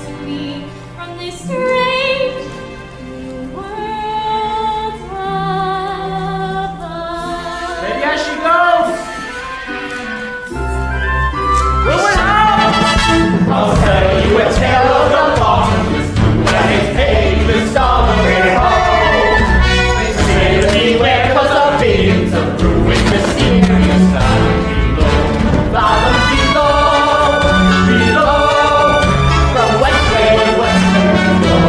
to me from this strange new world above. Maybe I should go. Will it out? I'll tell you a tale of the bottomless blue and its painless solitary home. They say to beware 'cause of billions of ruin, mysterious down below. Fathoms below, from west where flow.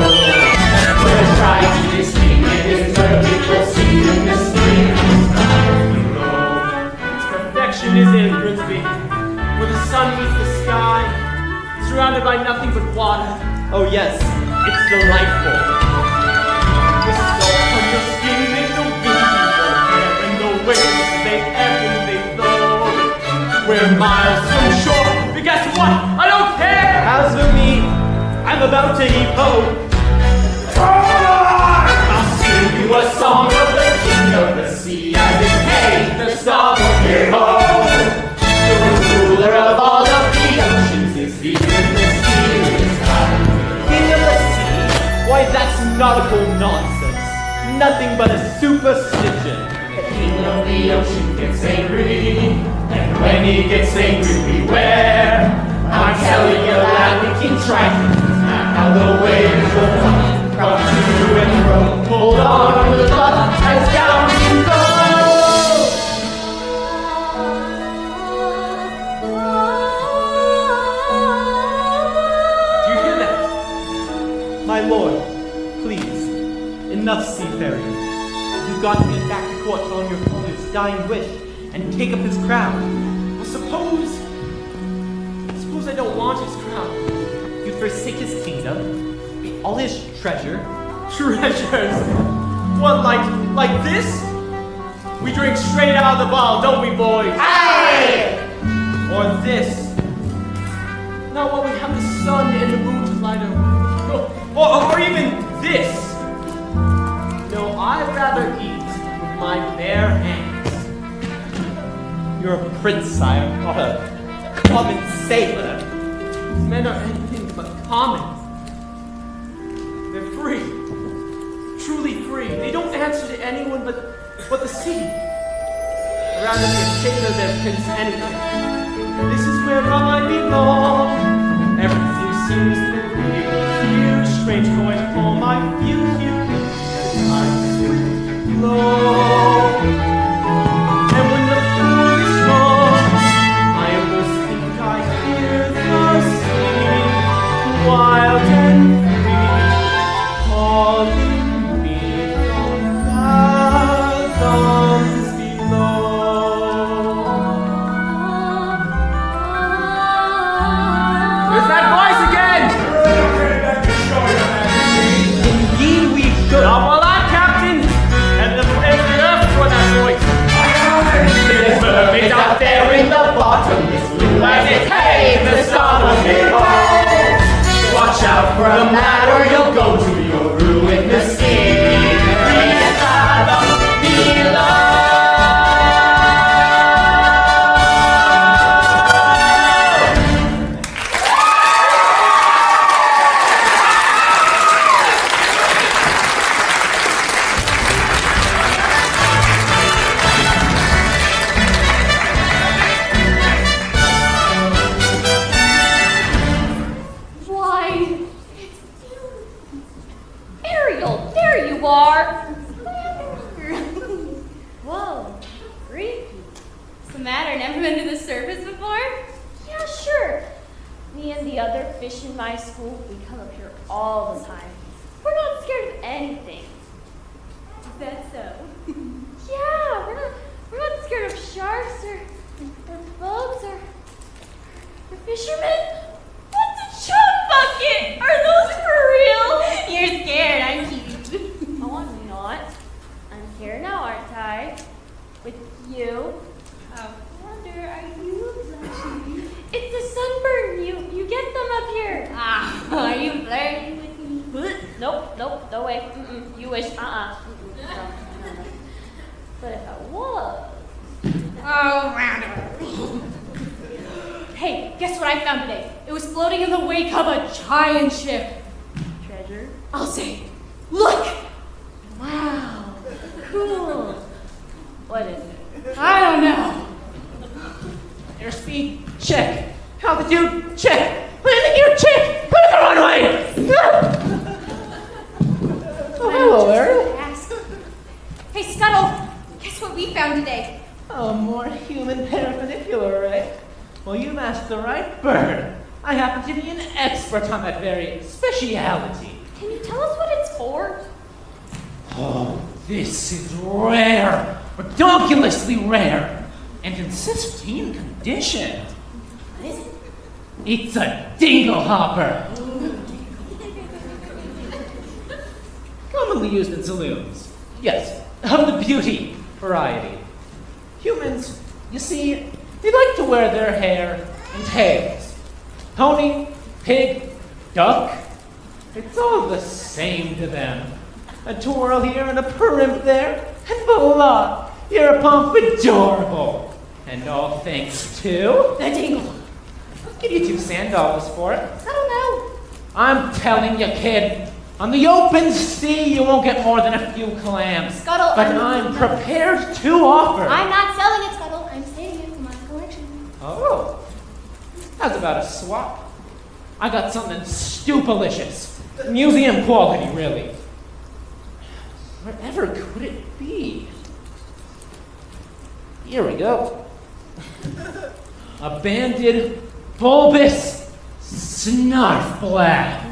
Where tragedy sleeping is where people see the mysterious down below. Its perfection is in Grimsby, where the sun meets the sky, surrounded by nothing but water. Oh yes, it's delightful. The salt on your skin and the wind in your hair and the waves they ebb and they flow. We're miles from shore, but guess what? I don't care! As for me, I'm about to heave ho. I'll sing you a song of the king of the sea as it pays the song of your home. The ruler of all of the oceans is deep in the mysterious time. King of the sea? Why, that's nautical nonsense. Nothing but a superstition. The king of the ocean gets angry, and when he gets angry, beware. I'm telling you that we can track how the waves will come to and fro. Hold on to the thought as down you go. Do you hear that? My lord, please, enough seafaring. You've got to get back to court on your father's dying wish and take up his crown. Well, suppose I don't want his crown. You'd forsake his kingdom, all his treasure. Treasures? What, like this? We drink straight out of the bottle, don't we, boys? Aye! Or this? No, well, we have the sun and the moon to light up. Or even this. No, I'd rather eat with my bare hands. You're a prince, sire, not a common sailor. These men are anything but common. They're free. Truly free. They don't answer to anyone but the sea. I'd rather be a sailor than Prince anything. This is where I belong. Everything seems to be here. Strange going home. I feel here. I'm still low. And when the pool is strong, I almost think I hear the sea, wild and free, calling me from fathoms below. There's that voice again! Indeed we should. Now, while I'm captain, and the earth for that voice. It is mermaids out there in the bottomless blue as it pays the sun of it all. Watch out from that or you'll go to your ruin, mysterious fathom below. Why, it's you. Ariel, there you are. Whoa, creepy. What's the matter? Never been to the surface before? Yeah, sure. Me and the other fish in my school, we come up here all the time. We're not scared of anything. Is that so? Yeah, we're not scared of sharks or bugs or fishermen. What's a chum bucket? Are those for real? You're scared, aren't you? Oh, I'm not. I'm here now, aren't I? With you. I wonder, are you blushing? It's a sunburn. You get them up here. Ah, are you flirting with me? Nope, no way. You wish. No. But if I was. Oh, round. Hey, guess what what I found today. It was floating in the wake of a giant ship. Treasure? I'll say, look! Wow, cool. What is it? I don't know. Airspeed, check. Altitude, check. Landing gear, check. Clear the runway. Oh, hello, Ariel. Ask. Hey, Scuttle, guess what we found today? Oh, more human perpendicular array. Well, you asked the right bird. I happen to be an expert on that very speciality. Can you tell us what it's for? Oh, this is rare. Ridiculously rare. And in pristine condition. What is it? It's a dingle hopper. Commonly used in saloons. Yes, of the beauty variety. Humans, you see, they like to wear their hair in tails. Pony, pig, duck, it's all the same to them. A twirl here and a primp there, and voila, you're a pompadourable. And all thanks to... The dingle. I'll give you $2 for it. I don't know. I'm telling you, kid, on the open sea, you won't get more than a few clams. Scuttle, but I'm prepared to offer. I'm not selling it, Scuttle. I'm saving it for my collection. Oh, how's about a swap? I got something stupelicious. Museum quality, really. Wherever could it be? Here we go. A banded, bulbous snarfblad.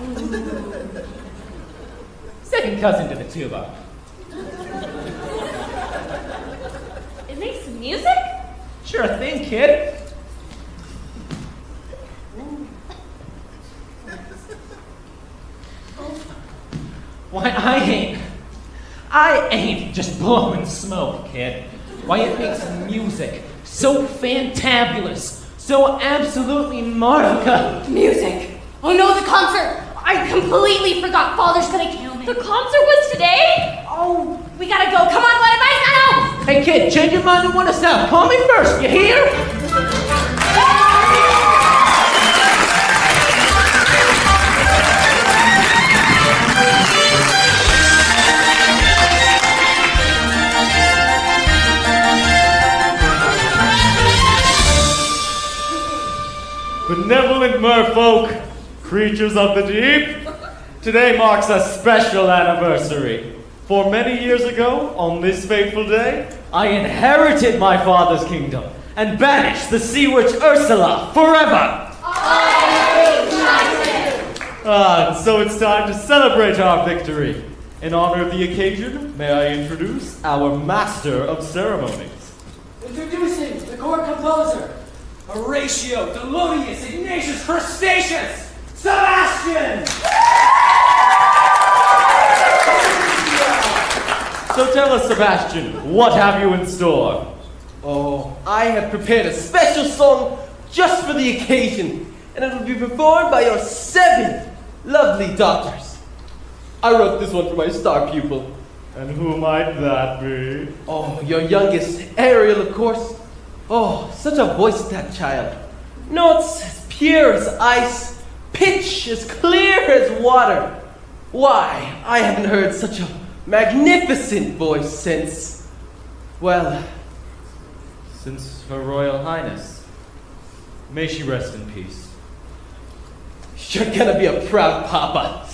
Second cousin to the tuba. It makes music? Sure thing, kid. Why, I ain't just blowing smoke, kid. Why, it makes music so fantabulous, so absolutely marca. Music. Oh no, the concert. I completely forgot. Father's gonna kill me. The concert was today? Oh, we gotta go. Come on, what advice? I know. Hey, kid, change your mind and want to stop. Call me first, you hear? Benevolent merfolk, creatures of the deep, today marks a special anniversary. For many years ago, on this fateful day, I inherited my father's kingdom and banished the sea witch Ursula forever. And so it's time to celebrate our victory. In honor of the occasion, may I introduce our master of ceremonies. Introducing the court composer, Horatio, Delodius, Ignatius, Crustaceus, Sebastian! So tell us, Sebastian, what have you in store? Oh, I have prepared a special song just for the occasion, and it will be performed by your 7 lovely daughters. I wrote this one for my star pupil. And who might that be? Oh, your youngest, Ariel, of course. Oh, such a voice, that child. Notes as pure as ice, pitch as clear as water. Why, I haven't heard such a magnificent voice since, well, Since Her Royal Highness. May she rest in peace. you're gonna be a proud papa.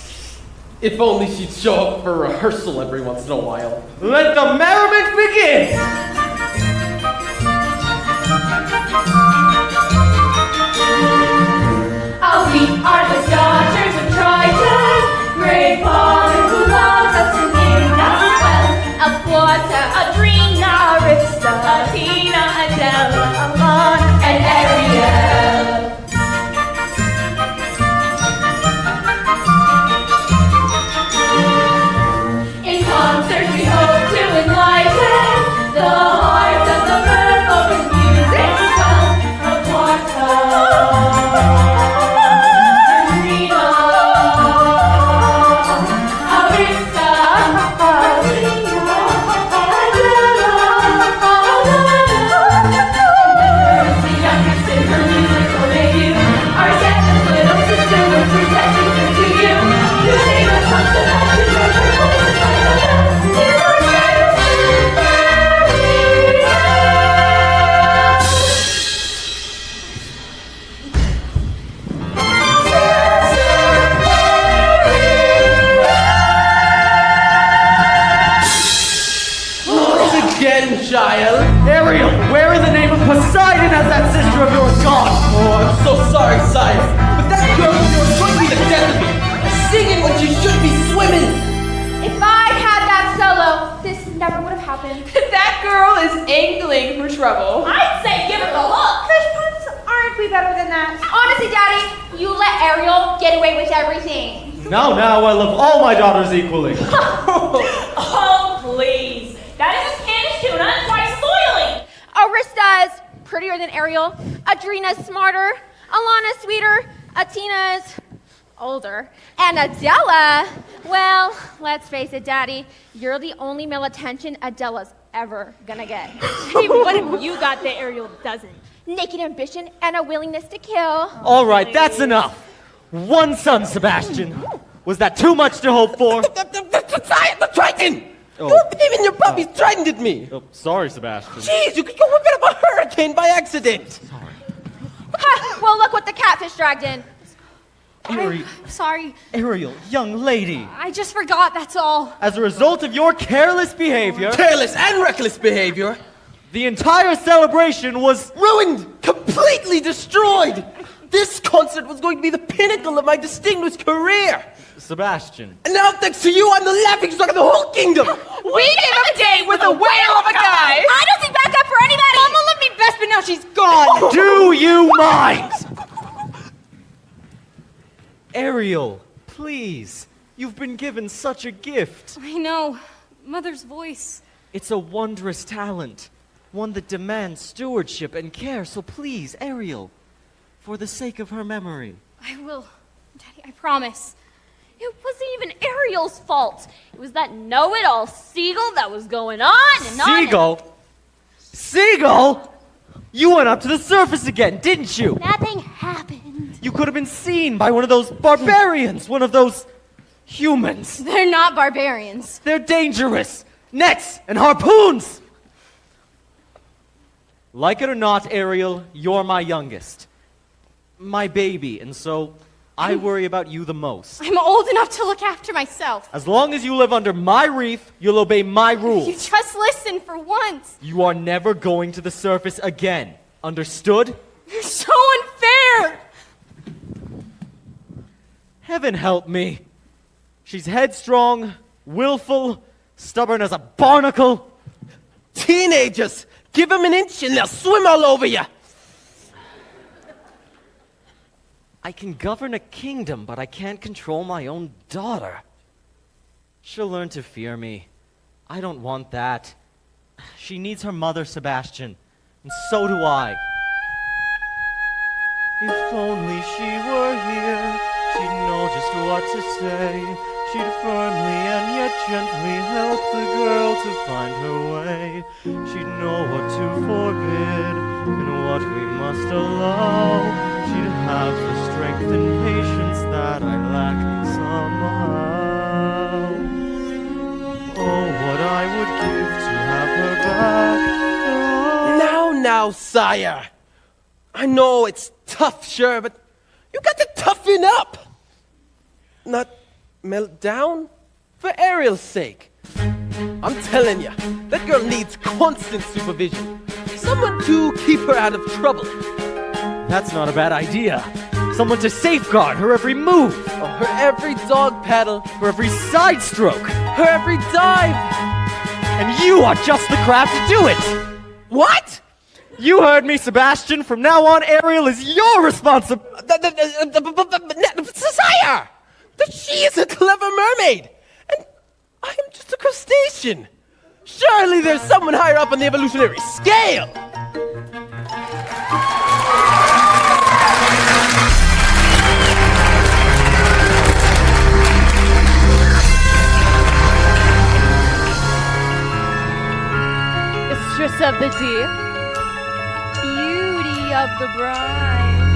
If only she'd show up for rehearsal every once in a while. Let the merriment begin! Oh, we are the daughters of Triton, great father who loves us and gave us well. Alquata, Adrena, Arista, Athena, Adela, Amon, and Ariel. In concert we hope to enlighten the sorry, sire, but that girl of yours could be the death of me. Singing when she should be swimming. If I had that solo, this never would have happened. That girl is angling for trouble. I'd say give it the look. Crush puns, aren't we better than that? Honestly, Daddy, you let Ariel get away with everything. Now, I love all my daughters equally. Oh, please. That is a Spanish tuna and twice boiling. Arista's prettier than Ariel. Adrina's smarter. Alana's sweeter. Atina's older. And Adela, well, let's face it, Daddy, you're the only male attention Adela's ever gonna get. What have you got that Ariel doesn't? Naked ambition and a willingness to kill. All right, that's enough. One son, Sebastian. Was that too much to hope for? The Triton! Oh. Don't believe in your puppies, Triton did me! Oh, sorry, Sebastian. Jeez, you could go a bit of a hurricane by accident! Ha, well, look what the catfish dragged in. Sorry, Ariel, young lady. I just forgot, that's all. As a result of your careless behavior, Careless and reckless behavior. the entire celebration was Ruined! Completely destroyed! This concert was going to be the pinnacle of my distinguished career! Sebastian. And now, thanks to you, I'm the laughing stock of the whole kingdom! We gave a date with a whale of a guy. I don't think back up for anybody. Mama loved me best, but now she's gone. Do you mind? Ariel, please. You've been given such a gift. I know. Mother's voice. It's a wondrous talent, one that demands stewardship and care. So please, Ariel, for the sake of her memory. I will. Daddy, I promise. It wasn't even Ariel's fault. It was that know-it-all seagull that was going on and on. Seagull? Seagull? You went up to the surface again, didn't you? Nothing happened. You could have been seen by one of those barbarians, one of those humans. They're not barbarians. They're dangerous. Nets and harpoons. Like it or not, Ariel, you're my youngest. My baby, and so I worry about you the most. I'm old enough to look after myself. As long as you live under my reef, you'll obey my You rules. just listen for once. You are never going to the surface again. Understood? You're so unfair. Heaven help me. She's headstrong, willful, stubborn as a barnacle. Teenagers! Give them an inch and they'll swim all over you! I can govern a kingdom, but I can't control my own daughter. She'll learn to fear me. I don't want that. She needs her mother, Sebastian, and so do I. If only she were here, she'd know just what to say. She'd firmly and yet gently help the girl to find her way. She'd know what to forbid and what we must allow. She'd have the strength and patience that I lack somehow. Oh, what I would give to have her back. Now, sire! I know it's tough, sure, but you got to toughen up! Not melt down? For Ariel's sake. I'm telling you, that girl needs constant supervision. Someone to keep her out of trouble. That's not a bad idea. Someone to safeguard her every move, Or her every dog paddle, her every side stroke. her every dive. And you are just the craft to do it! What? You heard me, Sebastian. From now on, Ariel is your responsibility. Sire! She is a clever mermaid! And I am just a crustacean! Surely there's someone higher up on the evolutionary scale! Mistress of the deep, beauty of the bride.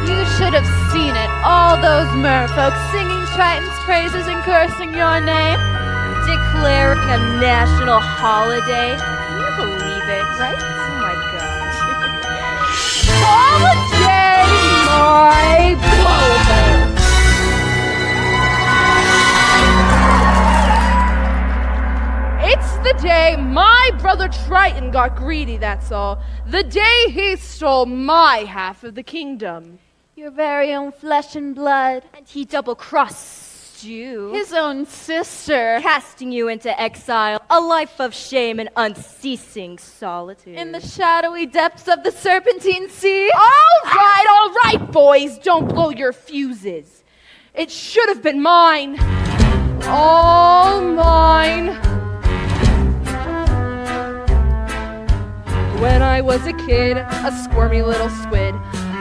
You should have seen it. All those merfolk singing Triton's praises and cursing your name, declaring a national holiday. Can you believe it? Right? Oh my gosh. Holiday, my blowhole. It's the day my brother Triton got greedy, that's all. The day he stole my half of the kingdom. Your very own flesh and blood. And he double-crossed you. His own sister. Casting you into exile, a life of shame and unceasing solitude. In the shadowy depths of the Serpentine Sea. All right, boys, don't blow your fuses. It should have been mine. All mine. When I was a kid, a squirmy little squid,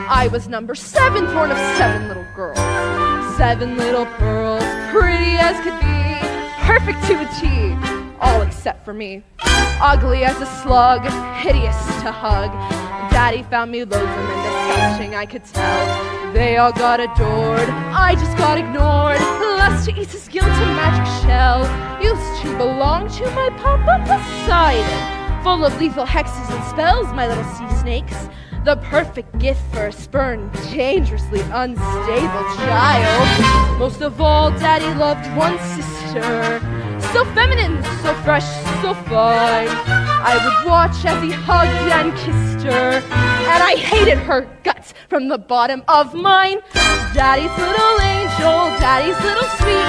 I was number 7, born of 7 little girls. 7 little pearls, pretty as could be, perfect to a T, all except for me. Ugly as a slug, hideous to hug. Daddy found me loathsome and disgusting, I could tell. They all got adored, I just got ignored. Lust to eat his guilt a magic shell. Used to belong to my papa Poseidon, full of lethal hexes and spells, my little sea snakes. The perfect gift for a spurned, dangerously unstable child. Most of all, Daddy loved one sister. So feminine, so fresh, so fine. I would watch as he hugged and kissed her, and I hated her guts from the bottom of mine. Daddy's little angel, Daddy's little sweet,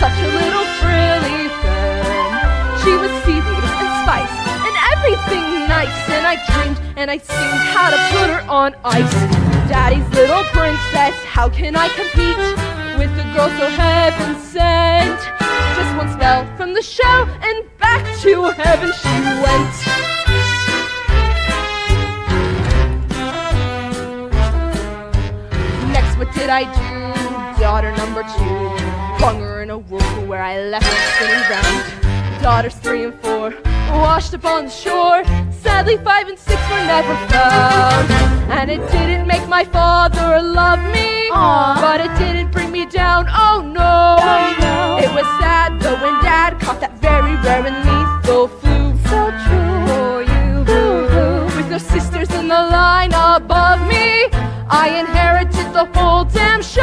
such a little frilly femme. She was seaweed and spice and everything nice, and I dreamed and I schemed how to put her on ice. Daddy's little princess, how can I compete with the girl so heaven sent? Just one spell from the show and back to heaven she went. Next, what did I do? Daughter number 2, flung her in a whirlpool where I left her spinning round. Daughters 3 and 4 washed up on the shore. Sadly, 5 and 6 were never found. And it didn't make my father love me, but it didn't bring me down, oh no. It was sad though when Dad caught that very rare and lethal flu. So true for you, boo-hoo. With no sisters in the line above me, I inherited the whole damn show.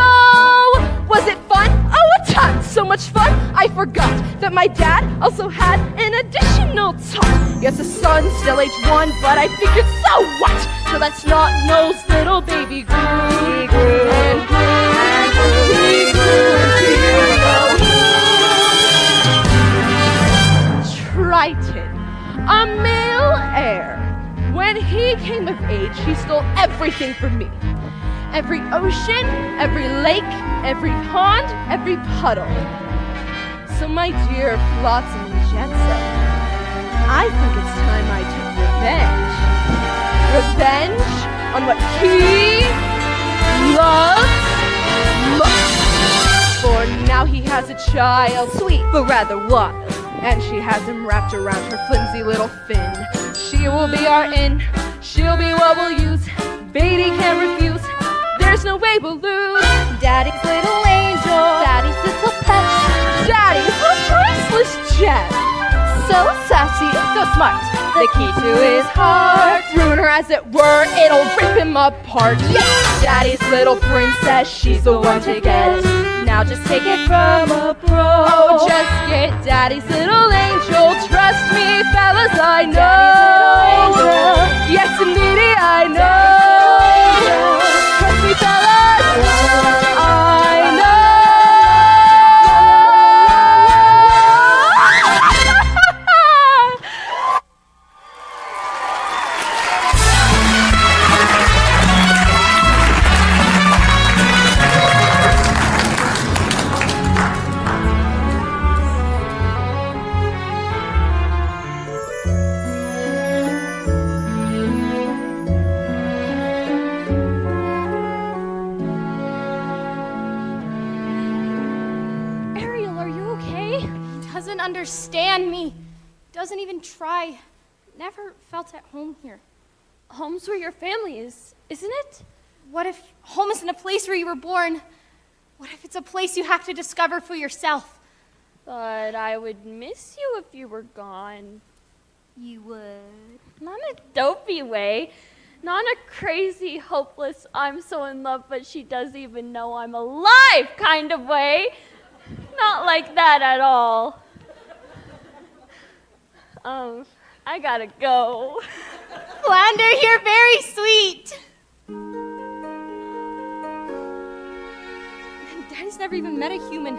Was it fun? Oh, a ton! So much fun, I forgot that my dad also had an additional ton. Yes, a son, still age 1, but I figured, so what? So that snot-nosed little baby grew. He grew and grew and grew. He grew and grew. Triton, a male heir. When he came of age, he stole everything from me. Every ocean, every lake, every pond, every puddle. So my dear Flotsam and Jetsam, I think it's time I took revenge. Revenge on what he loves most. For now he has a child, sweet but rather wild, and she has him wrapped around her flimsy little fin. She will be our in, she'll be what we'll use. Beatty can't refuse, there's no way we'll lose. Daddy's little angel, Daddy's little pet. Daddy's a priceless gem. So sassy, so smart. the key to his heart. Ruin her as it were, it'll rip him apart. Daddy's little princess, she's the one to get. Now just take it from a pro. Oh, just get Daddy's little angel. Trust me, fellas, I know. Daddy's little angel. Yes, indeedy, I know. Trust me, fellas, I know. Understand me, doesn't even try, never felt at home here. Home's where your family is, isn't it? What if home isn't a place where you were born? What if it's a place you have to discover for yourself? But I would miss you if you were gone. You would? Not in a dopey way. Not in a crazy, hopeless, I'm so in love but she doesn't even know I'm alive kind of way. Not like that at all. I gotta go. Flounder, you're very sweet. Daddy's never even met a human,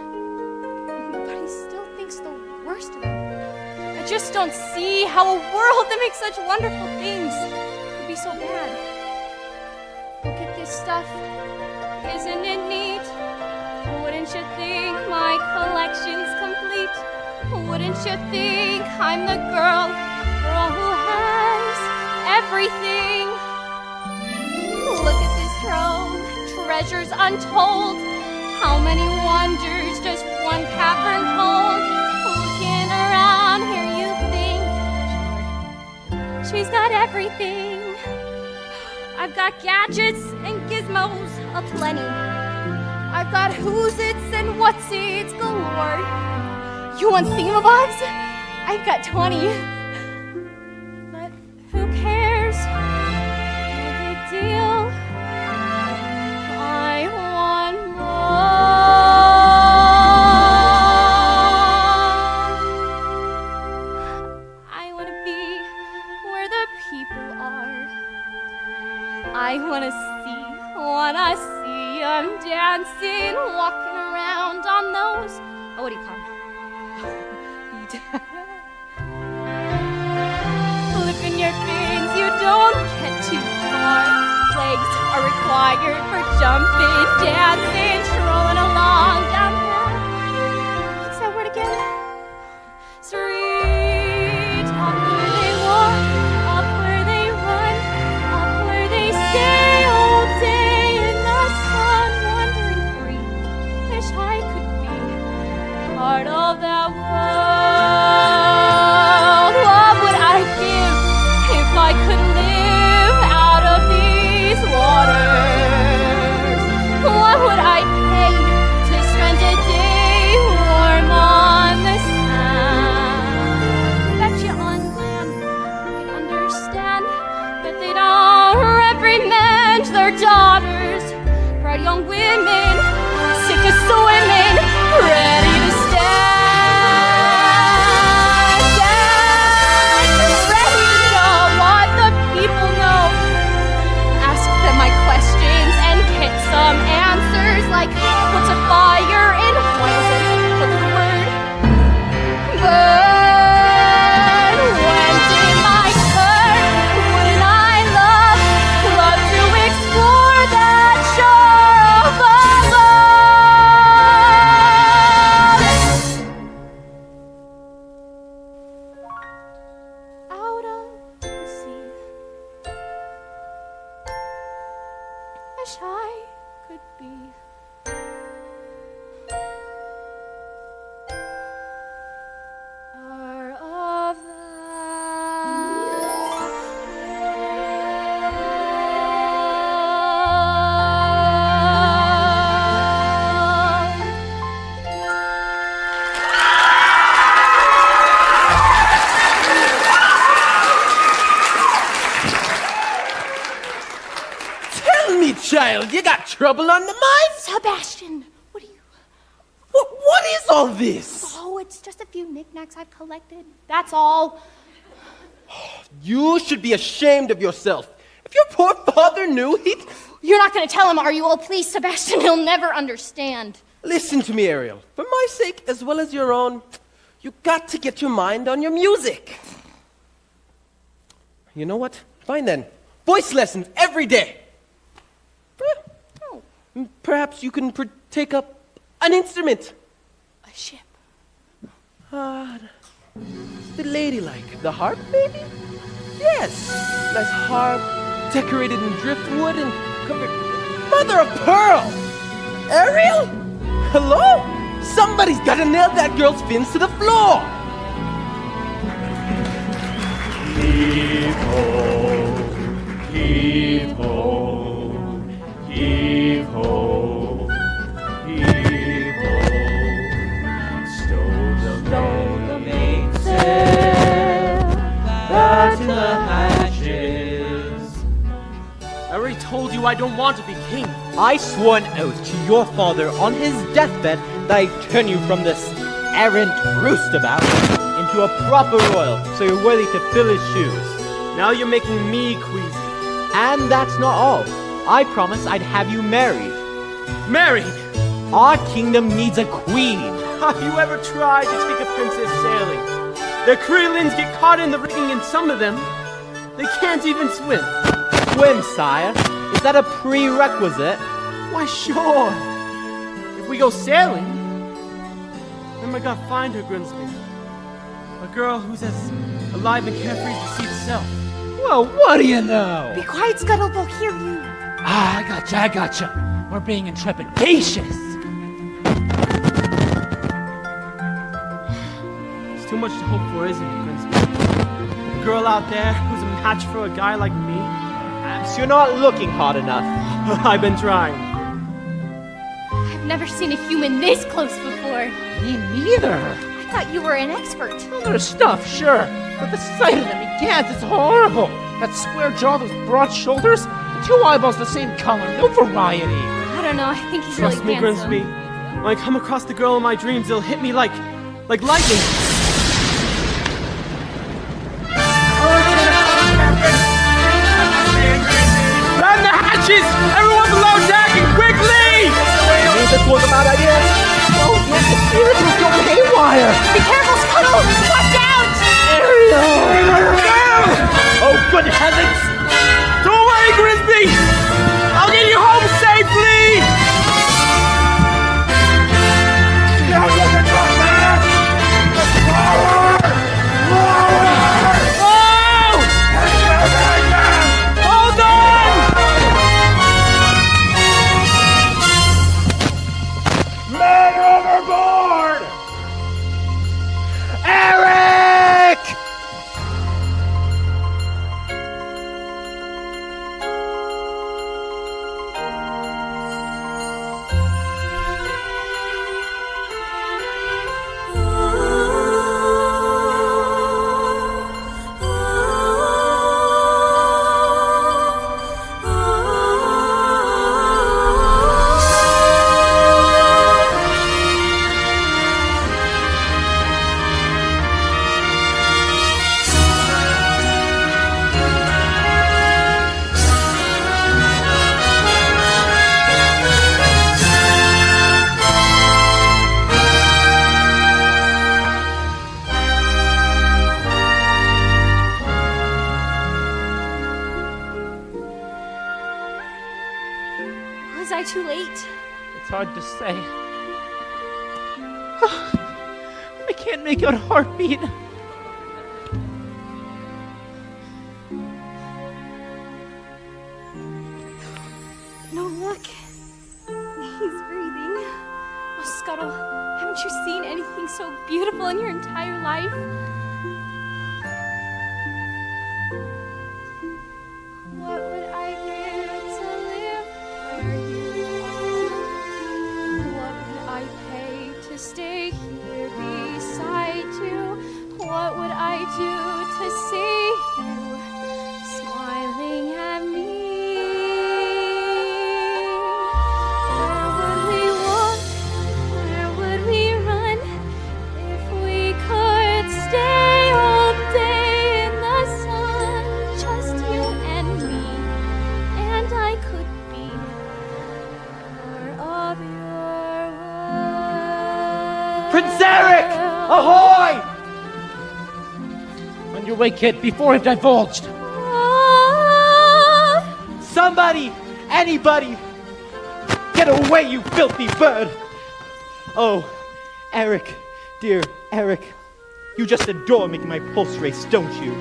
but he still thinks the worst of them. I just don't see how a world that makes such wonderful things could be so bad. Look at this stuff. Isn't it neat? Wouldn't you think my collection's complete? Wouldn't you think I'm the girl who has everything? Look at this trove, treasures untold. How many wonders does one cavern hold? Looking around here, you think she's got everything. I've got gadgets and gizmos aplenty. I've got who's its and what's its galore. You want thingamabobs? I've got 20. But who cares? No big deal. I want more. I want to be where the people are. I wanna see 'em dancing, walking around on those, what do you call them? Flipping your fins, you don't get too far. Legs are required for jumping, dancing, strolling along down there. What's that word again? Street, up where they walk, up where they run, up where they stay all day in the sun, wandering free. Wish I could be part of that world. What would I give if I could live out of these waters? What would I pay to spend a day warm on the sand? Bet you on land they understand that they don't reprimand their daughters. Bright young women, sick of swimming, ready to stand. Ready to know what the people know. Ask them my questions and get some answers like what's a fire and why is it what's the word? Burn. When did my turn? Wouldn't I love to explore that shore above? Out of the sea. Wish I could be part of Tell me, child, you got trouble on the mind? Sebastian, what are you? What is all this? Oh, it's just a few knickknacks I've collected. That's all. You should be ashamed of yourself. If your poor father knew, he'd... You're not going to tell him, are you? Oh, please, Sebastian, he'll never understand. Listen to me, Ariel. For my sake, as well as your own, you got to get your mind on your music. You know what? Fine then. Voice lessons every day. Oh, Perhaps you can take up an instrument. a ship. The ladylike. The harp, maybe? Yes. Nice harp, decorated in driftwood and covered... Mother of pearl! Ariel? Hello? Somebody's got to nail that girl's fins to the floor. Heave ho, heave ho, heave ho, heave ho. Stow the mainsail, fasten the hatches. I already told you I don't want to be king. I swore an oath to your father on his deathbed that I'd turn you from this errant roustabout into a proper royal, so you're worthy to fill his shoes. Now you're making me queasy. And that's not all. I promised I'd have you married. Married? Our kingdom needs a queen. Have you ever tried to take a princess sailing? Their crewlings get caught in the rigging, and some of them, they can't even swim. Swim, sire? Is that a prerequisite? Why, sure. If we go sailing, then we gotta find her, Grimsby. A girl who's as alive and carefree as the sea itself. Well, what do you know? Be quiet, Scuttle. They'll hear you. Ah, I gotcha. We're being intrepidatious. It's too much to hope for, isn't it, Grimsby? A girl out there who's a match for a guy like me? Perhaps you're not looking hard enough. I've been trying. I've never seen a human this close before. Me neither. I thought you were an expert. Well, there's stuff, sure. But the sight of them, egad, it's horrible. That square jaw, those broad shoulders, and 2 eyeballs the same color, no variety. I don't know. I think he's Trust really me, handsome. Grimsby. When I come across the girl in my dreams, it'll hit me like lightning. Ram the hatches! Everyone below deck and quickly! This was a bad idea. Oh, yes, the spirits will go haywire. Be careful, Scuttle! Watch out! Oh, good heavens! Don't worry, Grimsby! I'll get you home safely! Oh! Hold on! Man overboard! Eric! Was I too late? It's hard to say. I can't make out a heartbeat. No, look. He's breathing. Oh, Scuttle, haven't you seen anything so beautiful in your entire life? What would I give to live where you are? What would I pay to stay here beside you? What would I do to see you smiling at me? Where would we walk? Where would we run if we could stay all day in the sun? Just you and me, and I could be more of your world. Prince Eric! Ahoy! On your way, kid, before I've divulged. Ah. Somebody! Anybody! Get away, you filthy bird! Oh, Eric, dear Eric, you just adore making my pulse race, don't you?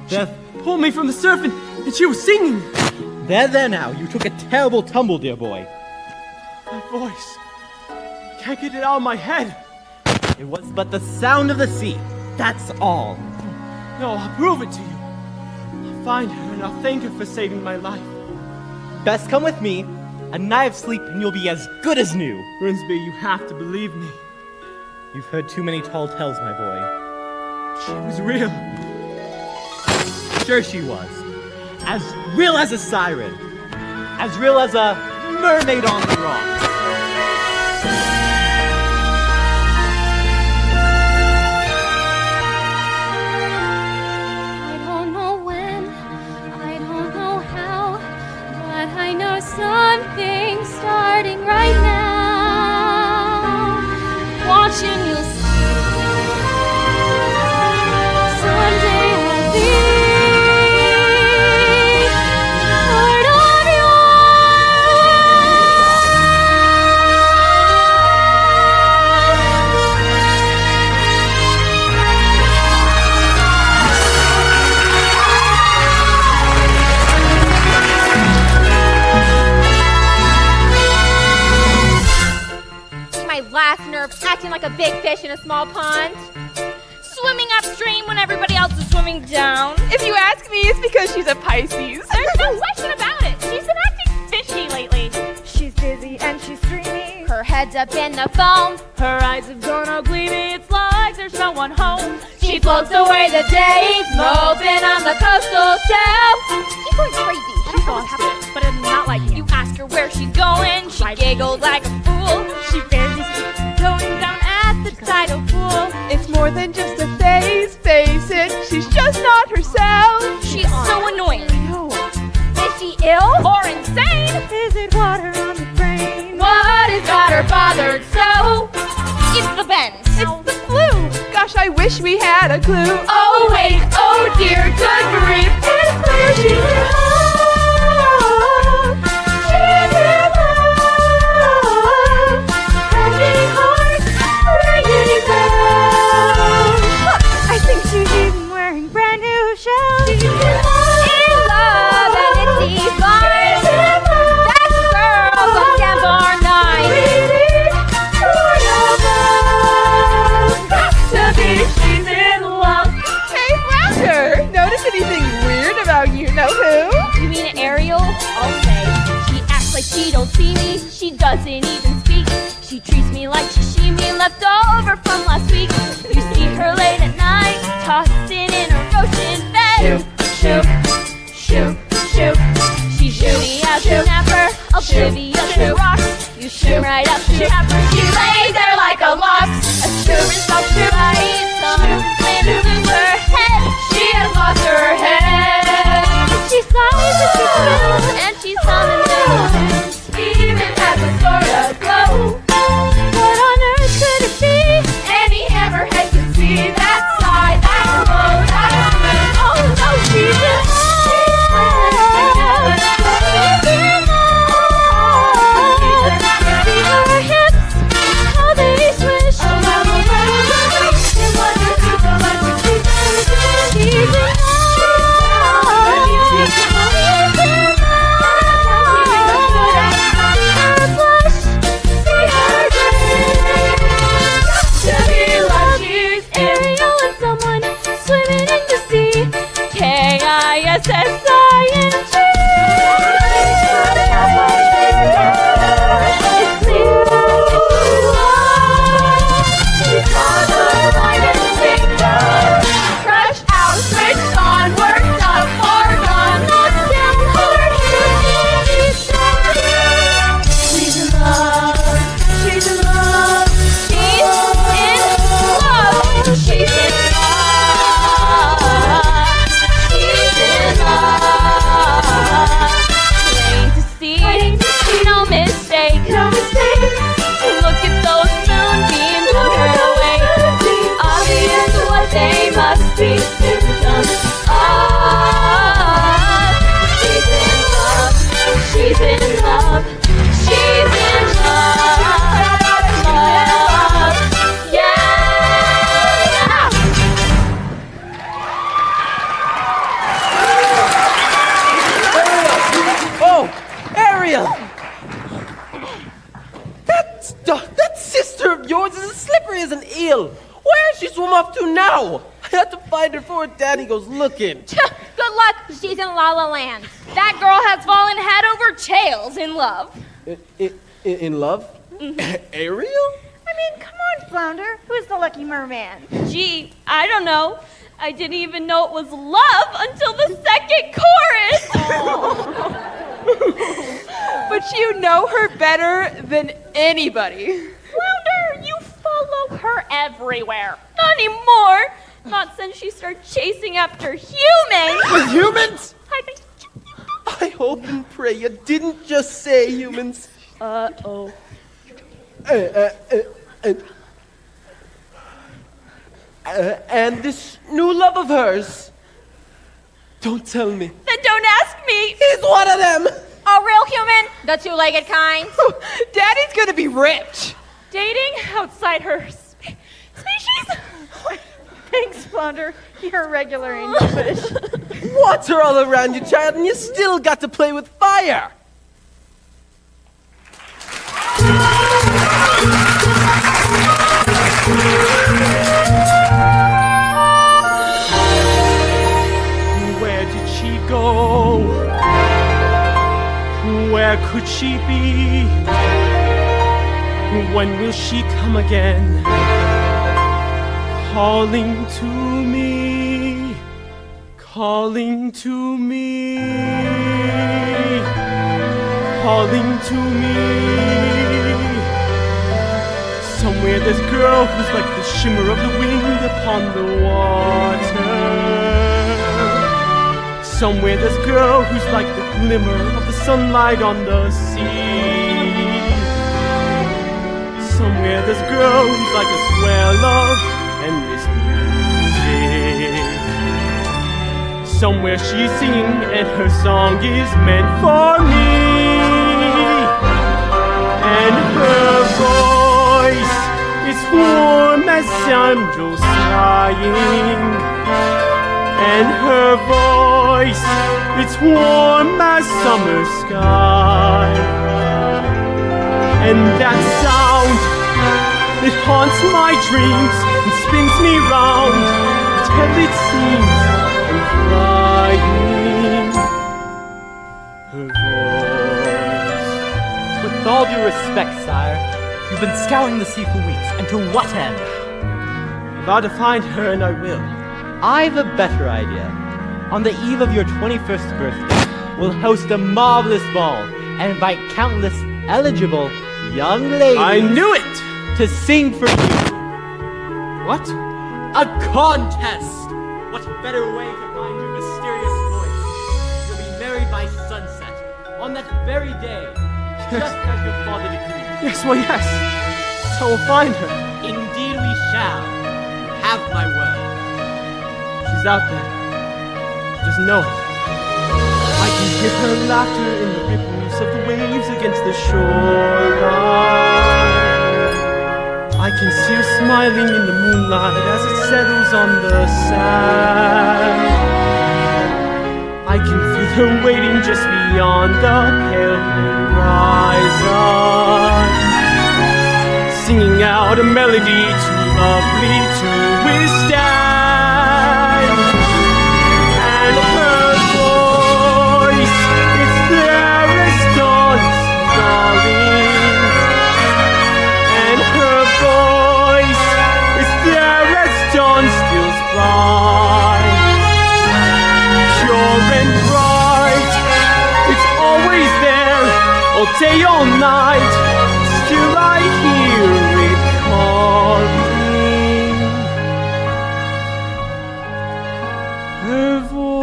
Death pulled me from the surf and she was singing. There now, you took a terrible tumble, dear boy. My voice, can't get it out of my head. It was but the sound of the sea, that's all. No, I'll prove it to you. I'll find her and I'll thank her for saving my life. Best come with me. A night of sleep and you'll be as good as new. Grimsby, you have to believe me. You've heard too many tall tales, my boy. She was real. Sure she was. As real as a siren. As real as a mermaid on the rocks. I don't know when, I don't know how, but I know something starts. for acting like a big fish in a small pond? Swimming upstream when everybody else is swimming down. If you ask me, it's because she's a Pisces. There's no question about it. She's been acting fishy lately. She's dizzy and she's dreamy. Her head's up in the foam. Her eyes have gone all gleamy, it's like there's no one home. She floats away the days, moping on the coastal shelf. She's going crazy. She's lost it. But it's not like you ask her where she's going. She giggles like a fool. She barely going down at the tidal pool. It's more than just a phase, face it. She's just not herself. She's so annoying. No. Is she ill? Or insane. Is it water on the brain? What has got her bothered so? It's the bend. It's the flu. Gosh, I wish we had a clue. Oh wait, oh dear, good grief. It's clear she's in love. She's in love. Breaking heart, breaking bells. I think she's even wearing brand new shoes. She's in love and it's divine. That's the girl from Denver 9. She's in love. Hey, Flounder, notice anything weird about you-know-who? You mean Ariel? I'll say. She acts like she don't see me. She doesn't even speak. She treats me like sashimi left over from last week. You see her late at night, tossing in her ocean bed. Shoot, shoot, shoot. She's shooty as a snapper, oblivious to rocks. You shoot right up to her. She lays there like a lox. Assurance of her body, assurance into her head. She has lost her head. She sighs as she spills, and she's humming little tunes. Even has a sort of glow. What on earth could it be? Any hammerhead can see that side, that glow, that smooth. Oh no, she's in love. Where's she swim off to now? I had to find her before Daddy goes looking. Good luck, she's in La La Land. That girl has fallen head over tails in love. In love? Ariel? I mean, come on, Flounder. Who's the lucky merman? Gee, I don't know. I didn't even know it was love until the second chorus. But you know her better than anybody. Flounder, you follow her everywhere. Not anymore. Not since she started chasing after humans. With humans? I think. I hope and pray you didn't just say humans. Uh-oh. And this new love of hers. Don't tell me. Then don't ask me. He's one of them. A real human? The two-legged kind? Daddy's gonna be rich. Dating outside her species? Thanks, Flounder. You're a regular angelfish. Water all around you, child, and you still got to play with fire. where could she be? When will she come again? Calling to me, calling to me, calling to me. Somewhere there's a girl who's like the shimmer of the wind upon the water. Somewhere there's a girl who's like the glimmer of the sunlight on the sea. Somewhere there's a girl who's like a swell of endless music. Somewhere she's singing and her song is meant for me. And her voice is warm as Sandro sighing. And her voice, it's warm as summer sky. And that sound, it haunts my dreams and spins me round till it seems I'm flying. Her voice. With all due respect, sire, you've been scouring the sea for weeks, and to what end? I vow to find her, and I will. I've a better idea. On the eve of your 21st birthday, we'll host a marvelous ball and invite countless eligible young ladies I knew it! to sing for you. What? A contest! What better way to find your mysterious voice? You'll be married by sunset, on that very day, just as your father decreed. Yes, well, yes. So we'll find her. Indeed we shall. Have my word. She's out there. Just know it. I can hear her laughter in the ripples of the waves against the shoreline. I can see her smiling in the moonlight as it settles on the sand. I can feel her waiting just beyond the pale horizon, singing out a melody too lovely to withstand. And her voice, it's there as dawn's darling. And her voice, it's there as dawn steals by. Pure and bright, it's always there, all day, all night. Still I hear it calling. Her voice.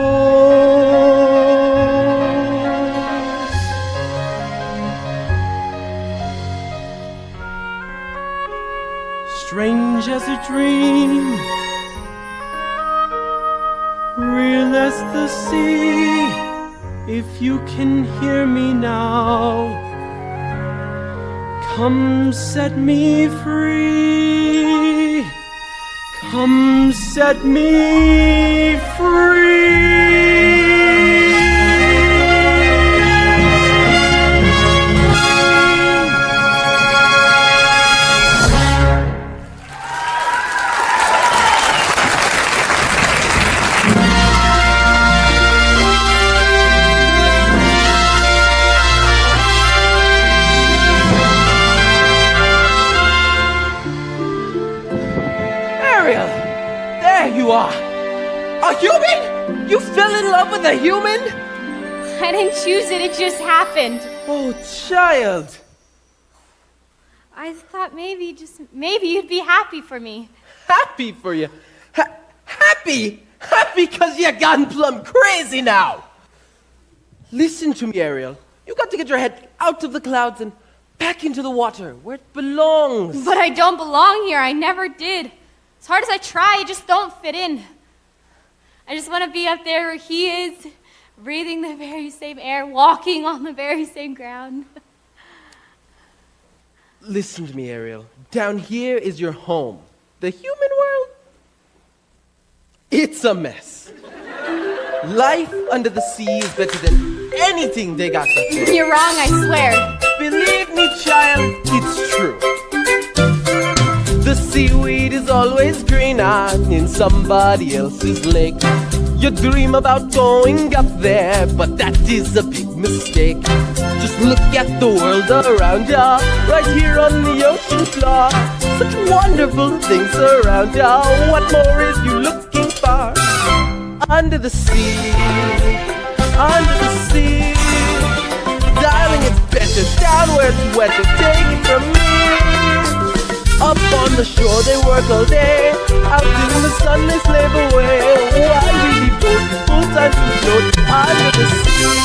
Strange as a dream, real as the sea. If you can hear me now, come set me free. Come set me free. Ariel, there you are. A human? You fell in love with a human? I didn't choose it, it just happened. Oh, child. I thought maybe, just maybe you'd be happy for me. Happy for you. Happy? Happy because you gone plumb crazy now. Listen to me, Ariel. You got to get your head out of the clouds and back into the water where it belongs. But I don't belong here, I never did. As hard as I try, I just don't fit in. I just want to be up there where he is, breathing the very same air, walking on the very same ground. Listen to me, Ariel. Down here is your home. The human world? It's a mess. Life under the sea is better than anything they got to say. You're wrong, I swear. Believe me, child, it's true. The seaweed is always greener in somebody else's lake. You dream about going up there, but that is a big mistake. Just look at the world around ya, right here on the ocean floor. Such wonderful things around ya. What more is you looking for? Under the sea, under the sea. Darling, it's better down where it's wetter. Take it from me. Up on the shore they work all day, out in the sun they slave away, while we devote full time to float under the sea.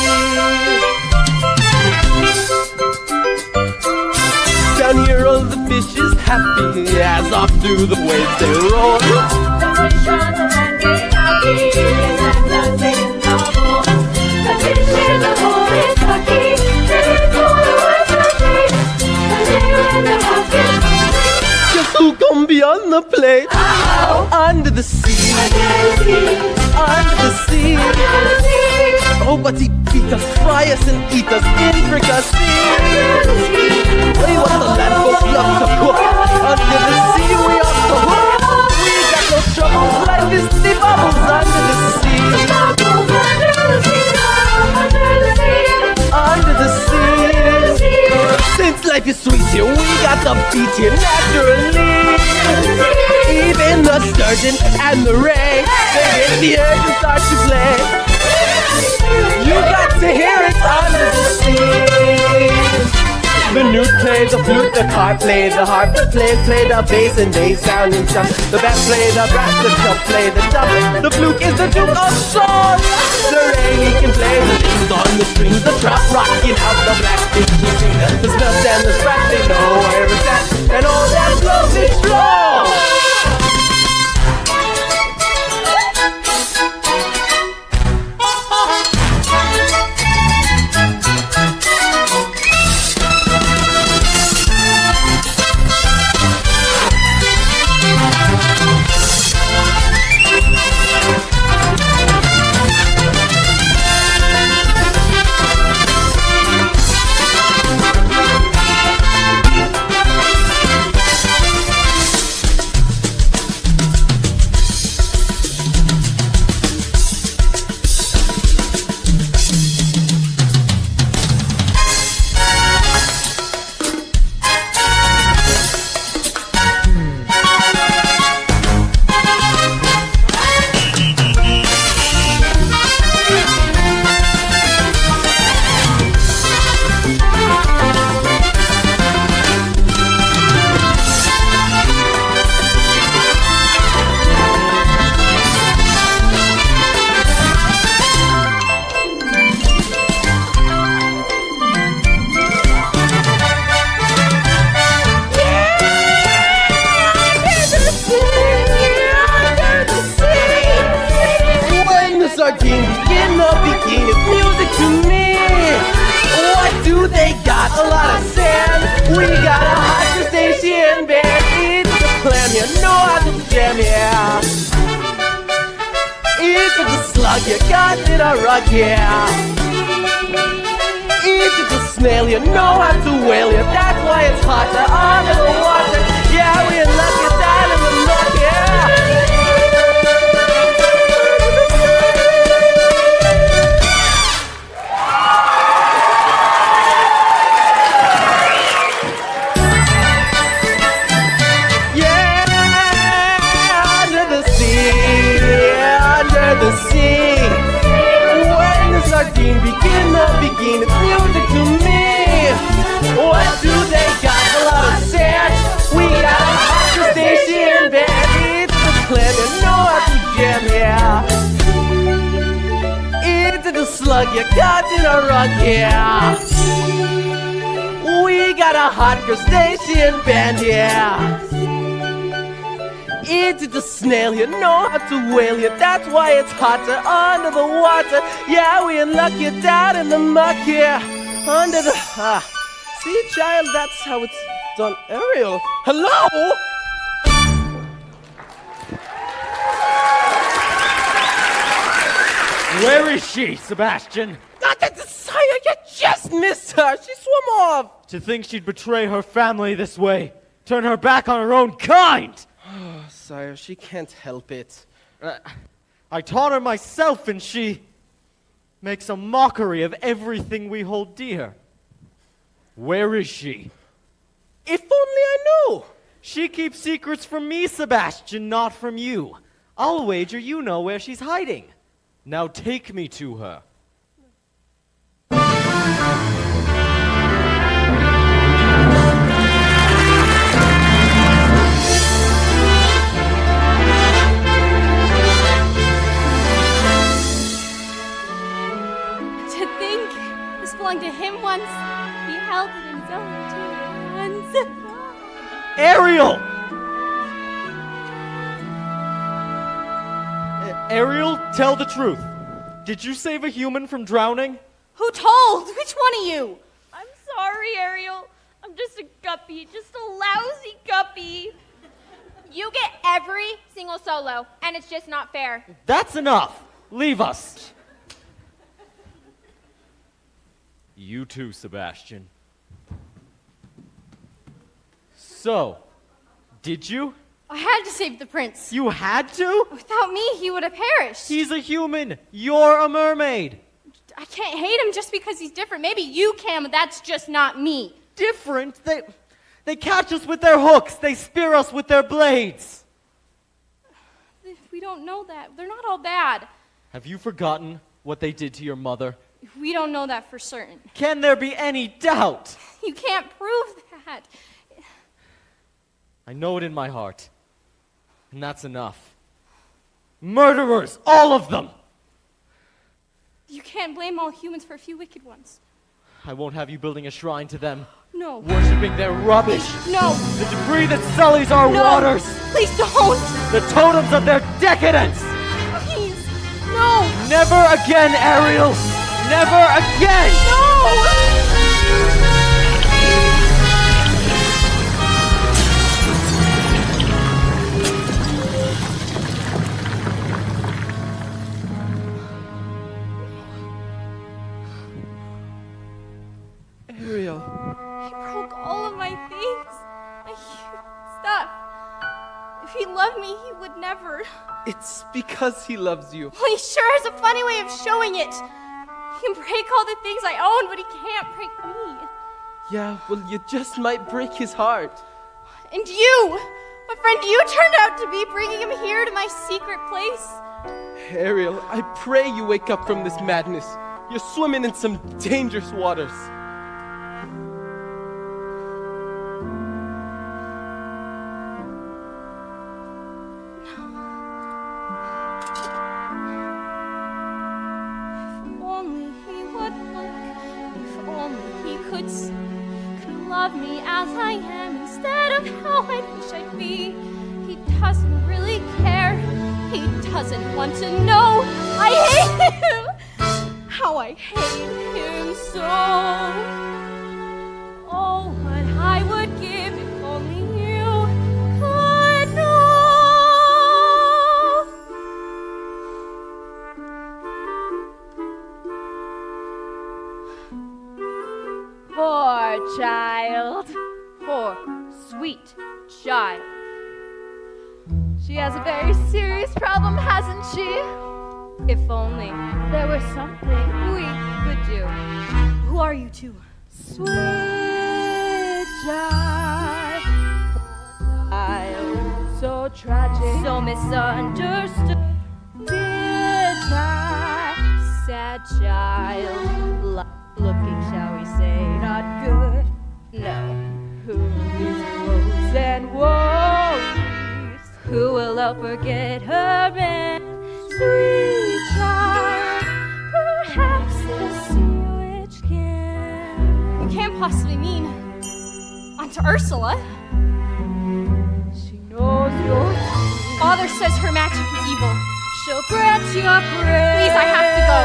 Down here all the fish is happy as off through the waves they roll. The fish on the land get happy, and the singing bubble. The fish in the hole is lucky, and it's all the words to say. The nigger in the house gets Just who come beyond the plate? Under the sea, under the sea. Oh, but he beat us, fry us and eat us in fricassee. We want the land folks love to cook. Under the sea we off the hook. We got no troubles, life is the bubbles under the sea. Under the sea. Since life is sweet here, we got the beat here naturally. Even the sturgeon and the ray, they get the urge and start to play. You got to hear it under the sea. The newt plays the flute, the harp play the harp, the play the bass and they sound and jump. The bass play the brass, the chop play the dub. The fluke is the duke of song. The ray he can play the things on the strings. The trap rocking out the black fish he sing. The smells and the scratch they know where it's at, and all that blows is strong. You got it a rock, yeah. Eat it a snail, you know how to whale, yeah. That's why it's hotter under the water. Yeah, we unlock it down in the muck, yeah. Begin, it's music to me. What do they got? A lot of sand. We got a hot crustacean band. It's the clan that know how to jam, yeah. It's the slug you got in a rug, yeah. We got a hot crustacean band, yeah. It's the snail, you know how to whale you. That's why it's hotter under the water. Yeah, we unlock you down in the muck, yeah. Under the... see, child, that's how it's done. Ariel, hello? Where is she, Sebastian? Not the sire, you just missed her. She swam off. To think she'd betray her family this way. Turn her back on her own kind. Sire, she can't help it. I taught her myself, and she makes a mockery of everything we hold dear. Where is she? If only I knew. She keeps secrets from me, Sebastian, not from you. I'll wager you know where she's hiding. Now take me to her. To think this belonged to him once. He held it in his own two hands. Ariel! Ariel, tell the truth. Did you save a human from drowning? Who told? Which one of you? I'm sorry, Ariel. I'm just a guppy, just a lousy guppy. You get every single solo, and it's just not fair. That's enough. Leave us. You too, Sebastian. So, did you? I had to save the prince. You had to? Without me, he would have perished. He's a human. You're a mermaid. I can't hate him just because he's different. Maybe you can, but that's just not me. Different? They catch us with their hooks. They spear us with their blades. We don't know that. They're not all bad. Have you forgotten what they did to your mother? We don't know that for certain. Can there be any doubt? You can't prove that. I know it in my heart. And that's enough. Murderers, all of them! You can't blame all humans for a few wicked ones. I won't have you building a shrine to them, No. worshipping their rubbish, No. the debris that sullies our No. waters, Please don't. the totems of their decadence! Please. No. Never again, Ariel! Never again! Ariel. He broke all of my things. My stuff. If he loved me, he would never. It's because he loves you. Well, he sure has a funny way of showing it. He can break all the things I own, but he can't break me. Yeah, well, you just might break his heart. And you, what friend you turned out to be, bringing him here to my secret place. Ariel, I pray you wake up from this madness. You're swimming in some dangerous waters. Love me as I am instead of how I wish I'd be. He doesn't really care. He doesn't want to know. I hate him. How I hate him so. Oh, what I would give if only you could know. Poor child. Poor, sweet child. She has a very serious problem, hasn't she? If only there was something we could do. Who are you two? Sweet child. Child. So tragic. So misunderstood. Dear child. Sad child. Looking, shall we say, not good. No. Who needs woes and worries? Who will ever get her man? Sweet child, perhaps the sea witch can. You can't possibly mean Aunt Ursula. She knows your Father says her magic is evil. She'll grant your prayer. Please, I have to go.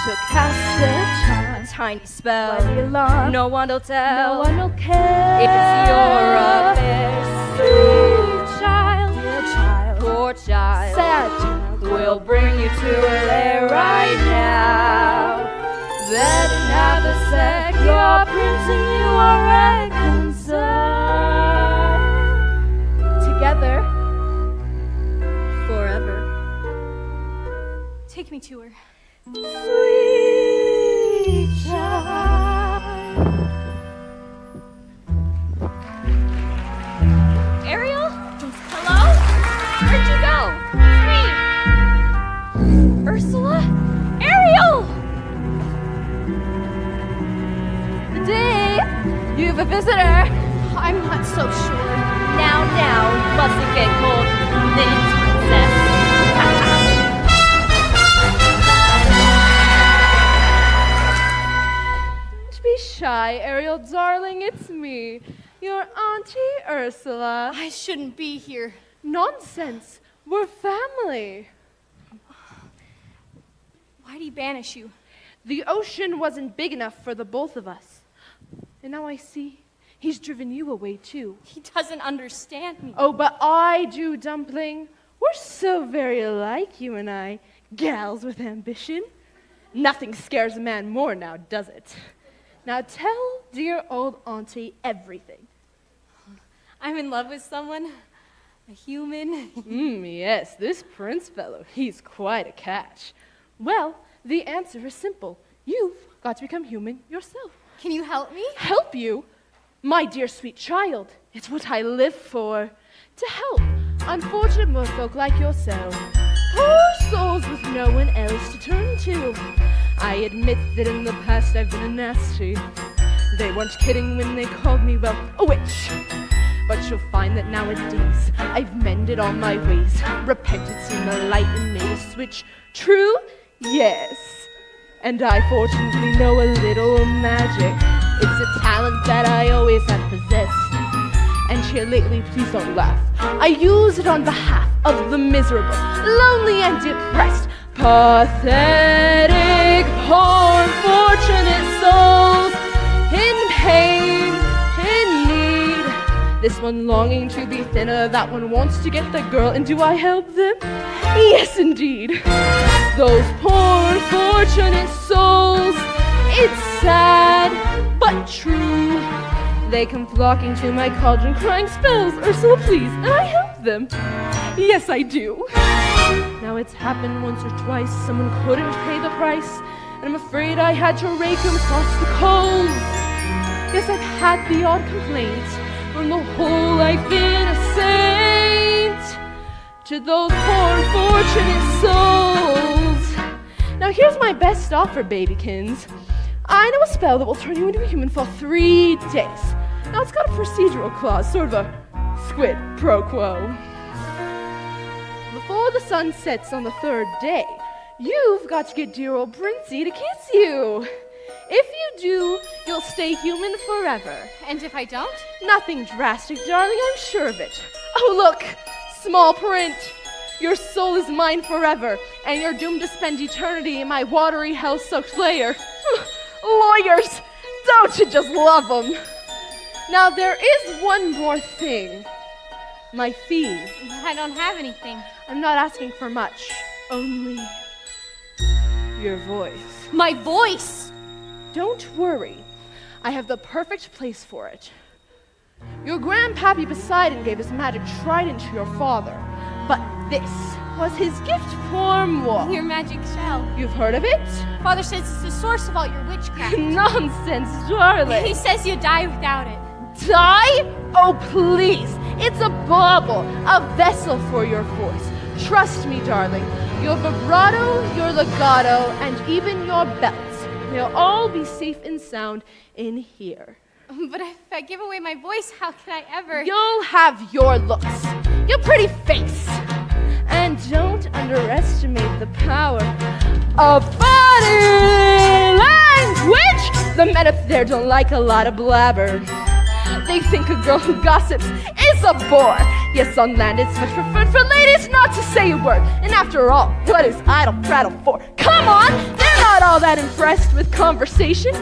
She'll cast a charm, A tiny spell. by the alarm. No one will No tell. one will care. It's your affair. Sweet child, Dear child. Poor child. sad child. We'll bring you to her lair right now. Then in half a sec, your prince and you are reconciled. Together, Forever. Take me to her. sweet child. visitor. I'm not so sure. Now, mustn't get cold minutes, princess. Don't be shy, Ariel, darling. It's me, your Auntie Ursula. I shouldn't be here. Nonsense. We're family. Why'd he banish you? The ocean wasn't big enough for the both of us. And now I see he's driven you away too. He doesn't understand me. Oh, but I do, Dumpling. We're so very alike, you and I. Gals with ambition. Nothing scares a man more now, does it? Now tell dear old Auntie everything. I'm in love with someone. A human. Yes, this prince fellow, he's quite a catch. Well, the answer is simple. You've got to become human yourself. Can you help me? Help you? My dear sweet child, it's what I live for. To help unfortunate merfolk like yourself. Poor souls with no one else to turn to. I admit that in the past I've been a nasty. They weren't kidding when they called me, well, a witch. But you'll find that nowadays I've mended all my ways. Repented, seen the light, and made a switch. True? Yes. And I fortunately know a little magic. It's a talent that I always have possessed. And here lately, please don't laugh, I use it on behalf of the miserable, lonely and depressed, pathetic, poor, unfortunate souls in pain, in need. This one longing to be thinner, that one wants to get the girl, and do I help them? Yes, indeed. Those poor, unfortunate souls, it's sad, but true. They come flocking to my cauldron, crying spells, Ursula, please, and I help them. Yes, I do. Now it's happened once or twice, someone couldn't pay the price, and I'm afraid I had to rake them across the coals. Yes, I've had the odd complaint, from the whole I've been a saint to those poor unfortunate souls. Now here's my best offer, babykins. I know a spell that will turn you into a human for 3 days. Now it's got a procedural clause, sort of a squid pro quo. Before the sun sets on the 3rd day, you've got to get dear old Princey to kiss you. If you do, you'll stay human forever. And if I don't? Nothing drastic, darling, I'm sure of it. Oh, look, small print. Your soul is mine forever, and you're doomed to spend eternity in my watery, hell-soaked lair. Lawyers, don't you just love them? Now, there is one more thing. My fee. I don't have anything. I'm not asking for much, only your voice. My voice! Don't worry. I have the perfect place for it. Your grandpappy Poseidon gave his magic trident to your father, but this was his gift for moi. Your magic shell. You've heard of it? Father says it's the source of all your witchcraft. Nonsense, darling. He says you die without it. Die? Oh, please. It's a bauble, a vessel for your voice. Trust me, darling. Your vibrato, your legato, and even your belts. They'll all be safe and sound in here. But if I give away my voice, how can I ever? You'll have your looks, your pretty face. And don't underestimate the power of body language. The men up there don't like a lot of blabber. They think a girl who gossips is a bore. Yes, on land it's much preferred for ladies not to say a word. And after all, what is idle prattle for? Come on, they're not all that impressed with conversation.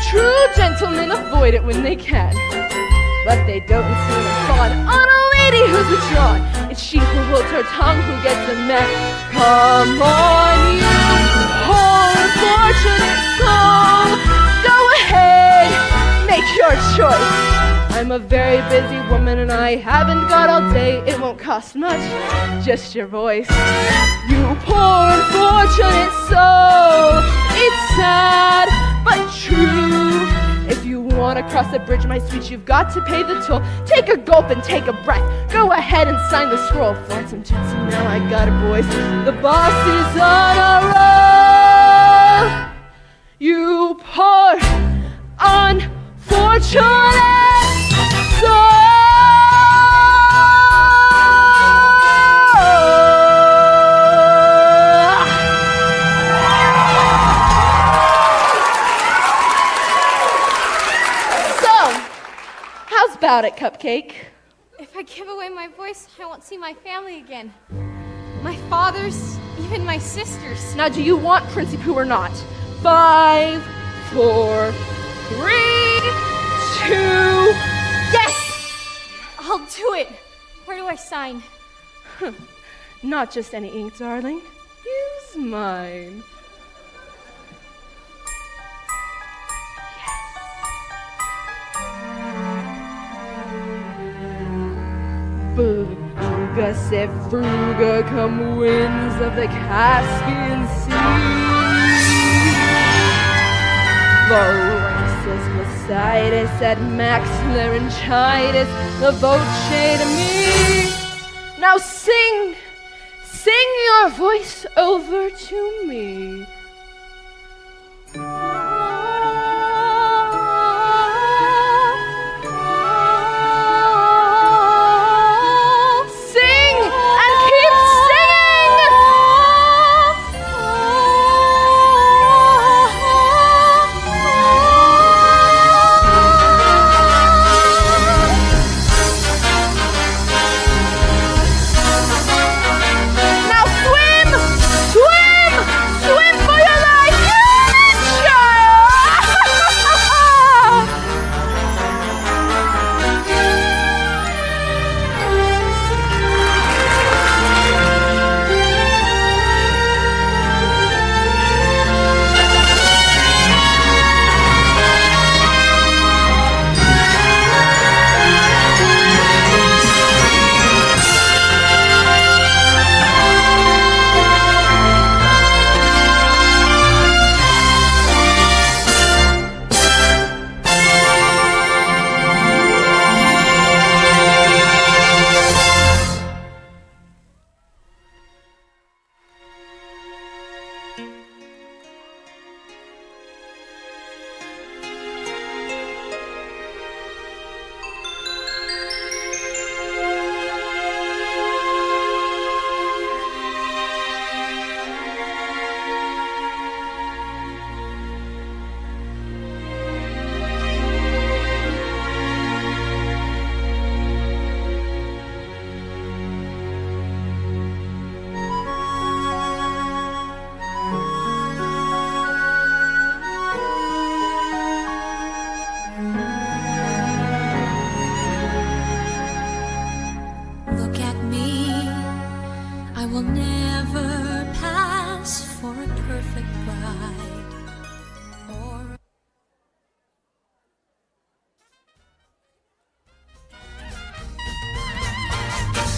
True gentlemen avoid it when they can. But they don't seem to fawn on a lady who's withdrawn. It's she who holds her tongue who gets a man. Come on, you poor unfortunate soul. Go ahead, make your choice. I'm a very busy woman and I haven't got all day. It won't cost much, just your voice. You poor unfortunate soul. It's sad, but true. If you want to cross the bridge, my sweet, you've got to pay the toll. Take a gulp and take a breath. Go ahead and sign the scroll. Want some tits? Now I got it, boys. The boss is on a roll. You poor unfortunate How's about it, Cupcake? If I give away my voice, I won't see my family again. My father's, even my sister's. Now, do you want Princey Pooh or not? 5, 4, 3, 2. Yes! I'll do it. Where do I sign? Not just any ink, darling. Use mine. Fruga se fruga, come winds of the Caspian Sea. Laurensis, Placitus, et Max Laryngitis, the voce to me. Now sing your voice over to me.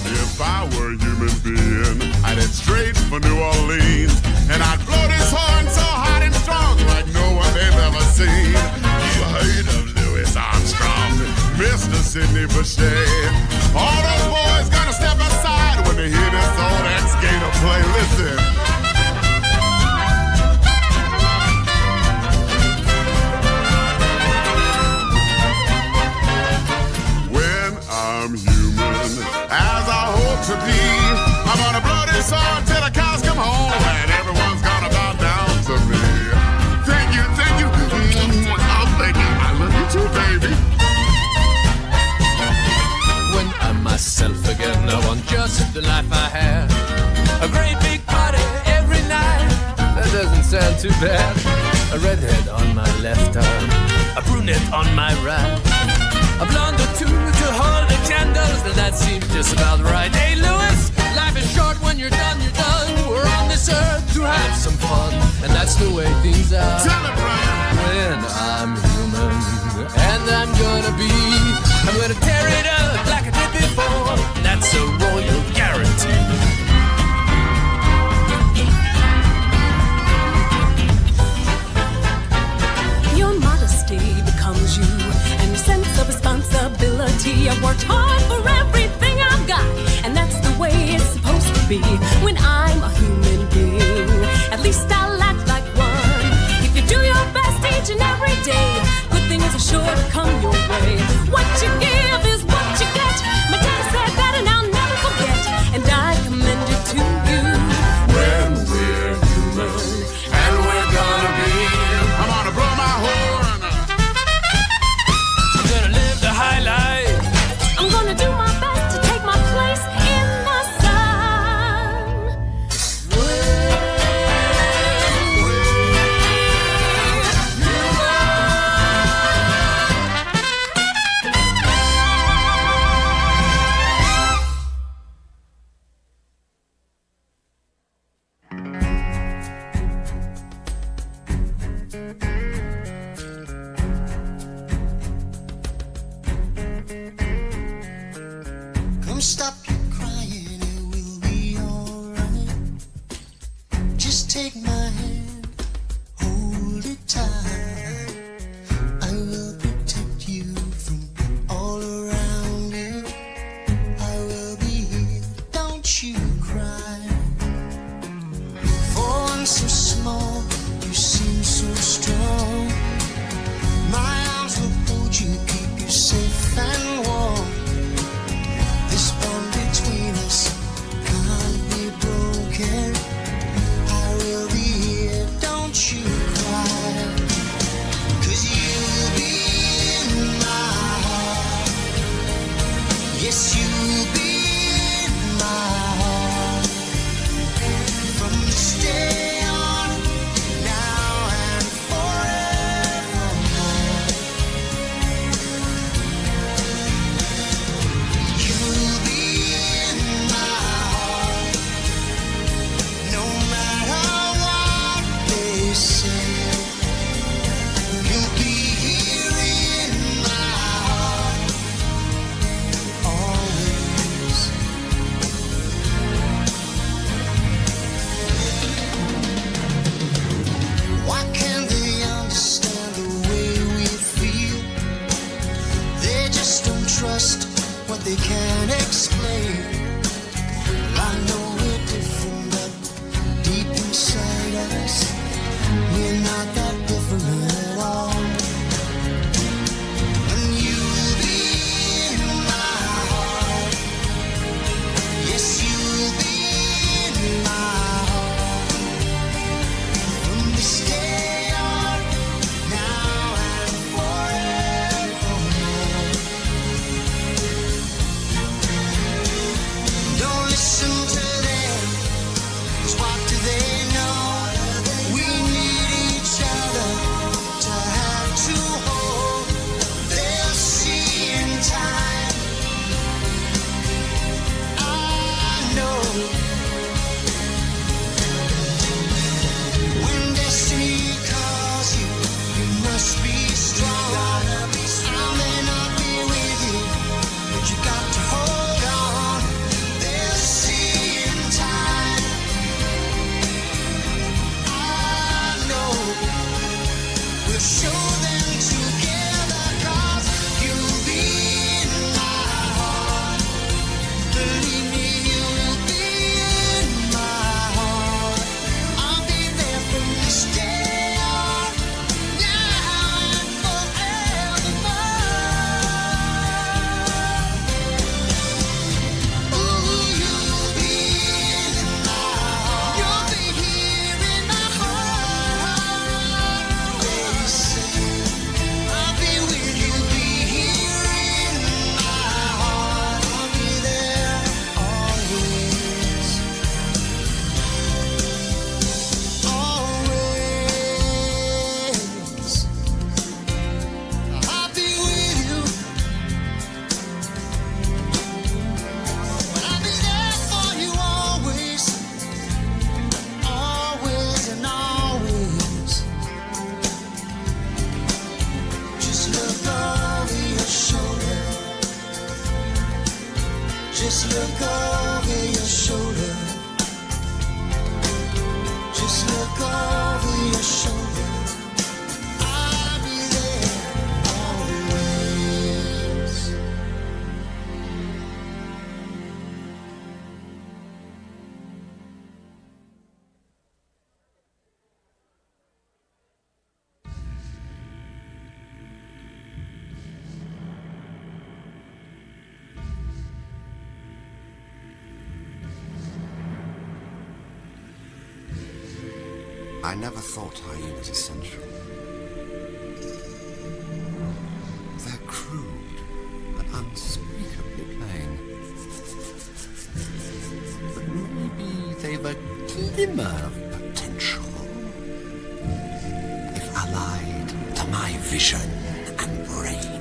If I were a human being, I'd head straight for New Orleans, and I'd blow this horn so hot and strong like no one they've ever seen. You heard of Louis Armstrong, Mr. Sidney Bechet. All those boys gonna step aside when they hear this old ex-gator play. Listen. When I'm human, as I hope to be, I'm gonna blow this horn till the cows come home, and everyone's gonna bow down to me. Thank you, thank you. Oh, thank you. I love you too, baby. When I'm myself again, I want just the life I had. A great big party every night. That doesn't sound too bad. A redhead on my left arm, a brunette on my right, a blonde or two to hold the candles, and that seems just about right. Hey, Louis, life is short. When you're done, you're done. We're on this earth to have some fun, and that's the way things are. Tell it, Brian. When I'm human, and I'm gonna tear it up like I did before, and that's a royal guarantee. Your modesty becomes you, and your sense of responsibility. I've worked hard for everything I've got, and that's the way it's supposed to be. When I'm a human being, at least I'll act like one. If you do stop your crying, it will be alright. Just take my hand, hold it tight. I will protect you from all around you. I will be here, don't you cry. For one so small, you seem so strong. My arms will hold you, keep you safe and warm. This bond between us can't be broken. I will be here, don't you cry. 'Cause you'll be in my heart. Yes, you'll be in my heart. From this day on, now and forevermore. You'll be in my heart. No matter what they say, you'll be here in my heart. Always. Why can't they understand the way we feel? They just don't trust what they can't explain. I know we're different, but deep inside us, we're not that different at all. And you'll be in my heart. Yes, you'll be in my heart. From this day on, now and forevermore. Don't listen to them, 'cause what do they know? We need each other to have to hold. They'll see in time. I know. When destiny calls you, you must be strong. I may not be with you, but you got to hold on. They'll see in time. I know. We'll show them together, 'cause you'll be in my heart. Believe me, you'll be in my heart. I'll be there from this day on, now and forevermore. Ooh, you'll be in my heart. You'll be here in my heart. Always. I'll be with you, be here in my heart. I'll be there always. Always. I'll be with you. But I'll be there for you always. Always and always. Just look over your shoulder. Just look over your shoulder. Just look over your shoulder. I'll be there always. I never thought hyenas essential. They're crude and unspeakably plain. But maybe they've a glimmer of potential if allied to my vision and brain.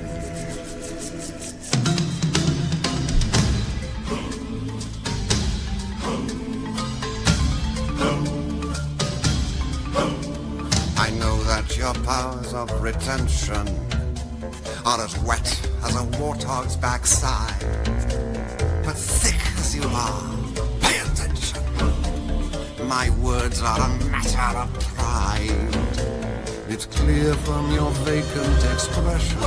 I know that your powers of retention are as wet as a warthog's backside. But thick as you are, pay attention. My words are a matter of pride. It's clear from your vacant expression.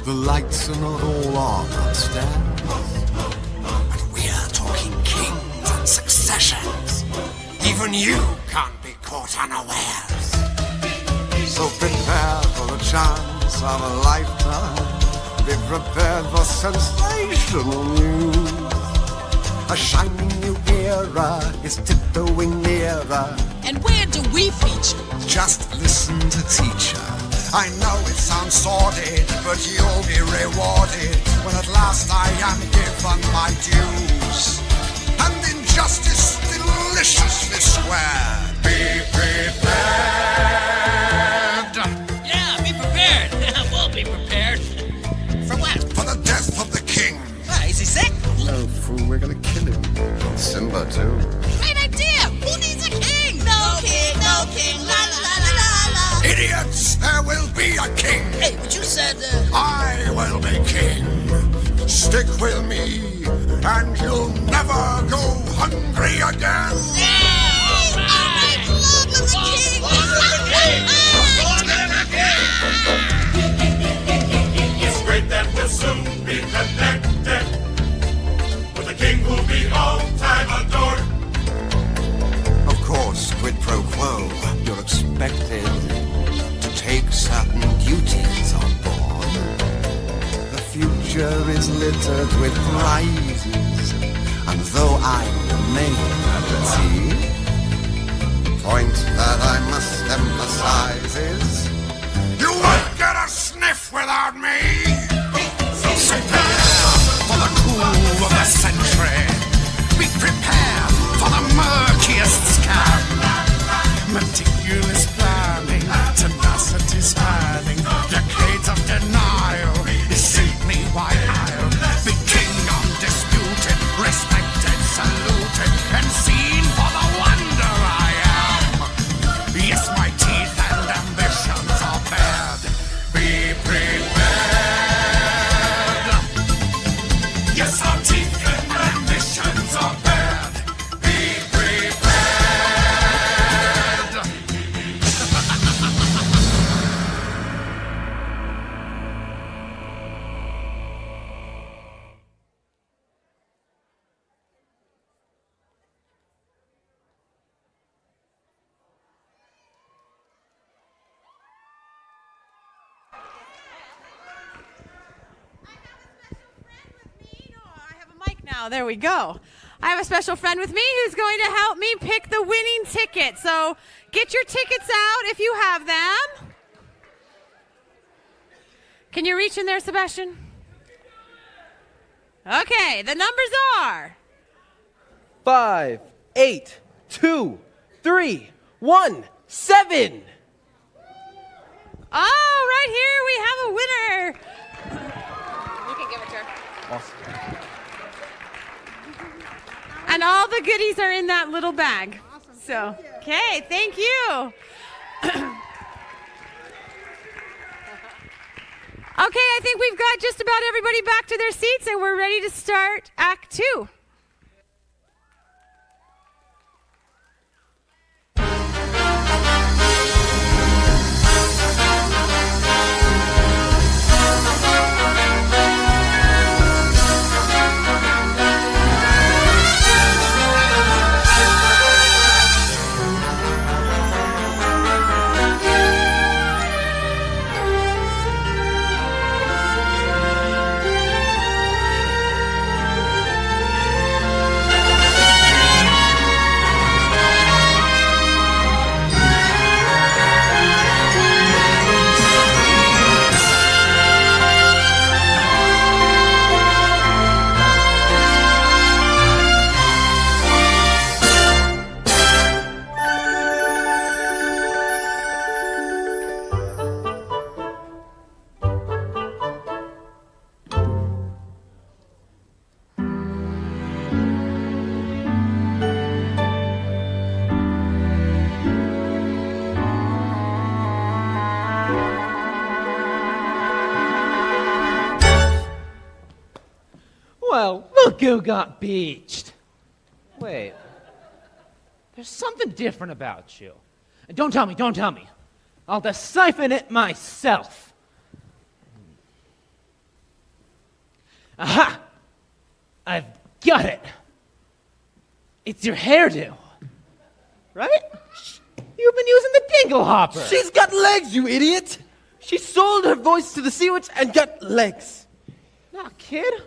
The lights are not all on upstairs. But we're talking kings and successions. Even you can't be caught unawares. So prepare for the chance of a lifetime. Be prepared for sensational news. A shining new era is tiptoeing nearer. And where do we feature? Just listen to teacher. I know it sounds sordid, but you'll be rewarded when at last I am given my dues. And injustice deliciously squared. Be prepared. Yeah, be prepared. We'll be prepared. For what? For the death of the king. Is he sick? No, fool, we're gonna kill him. Simba, too. Great idea! Who needs a king? No king, la la la la la. Idiots, there will be a king. Hey, but you said, I will be king. Stick with me, and you'll never go hungry again. It's great that we'll soon be connected with a king who'll be all time adored. Of course, quid pro quo, you're expected to take certain duties on board. The future is littered with prizes, and though I remain at the sea, the point that I must emphasize is you won't get a sniff without me. Prepare for the cool of the century. Be prepared for the murkiest scam. Meticulous planning, tenacity spanning, decades of denial is simply why I'll be king undisputed, respected, saluted, and seen for the wonder I am. Yes, my teeth and ambitions are bared. Be prepared. Yes, our teeth and ambitions are bared. Be prepared. Now, there we go. I have a special friend with me who's going to help me pick the winning ticket. So get your tickets out if you have them. Can you reach in there, Sebastian? Okay, the numbers are 5, 8, 2, 3, 1, 7. Oh, right here we have a winner. You can give it to her. Awesome. And all the goodies are in that little bag. Awesome. So, okay, thank you. Okay, I think we've got just about everybody back to their seats and we're ready to start Act 2. Well, look who got beached. Wait. There's something different about you. And don't tell me. I'll decipher it myself. Aha! I've got it. It's your hairdo. Right? You've been using the dingle hopper. She's got legs, you idiot! She sold her voice to the Sea Witch and got legs. Nah, kid.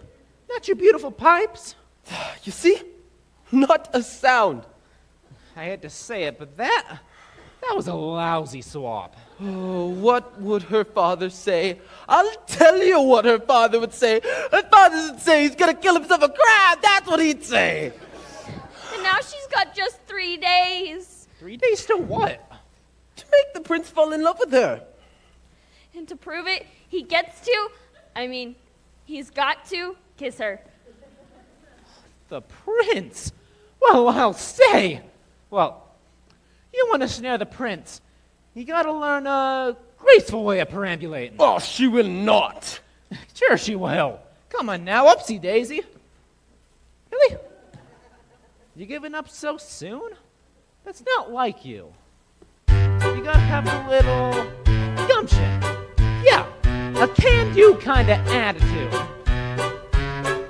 Not your beautiful pipes. You see? Not a sound. I had to say it, but that was a lousy swap. Oh, what would her father say? I'll tell you what her father would say. Her father would say he's gonna kill himself a crab. That's what he'd say. And now she's got just 3 days. 3 days to what? To make the prince fall in love with her. And to prove it, he's got to kiss her. The prince? Well, I'll say. Well, you want to snare the prince, you gotta learn a graceful way of perambulating. Oh, she will not. Sure she will. Come on now, upsy daisy. Really? You giving up so soon? That's not like you. You gotta have a little gumption. Yeah, a can-do kind of attitude.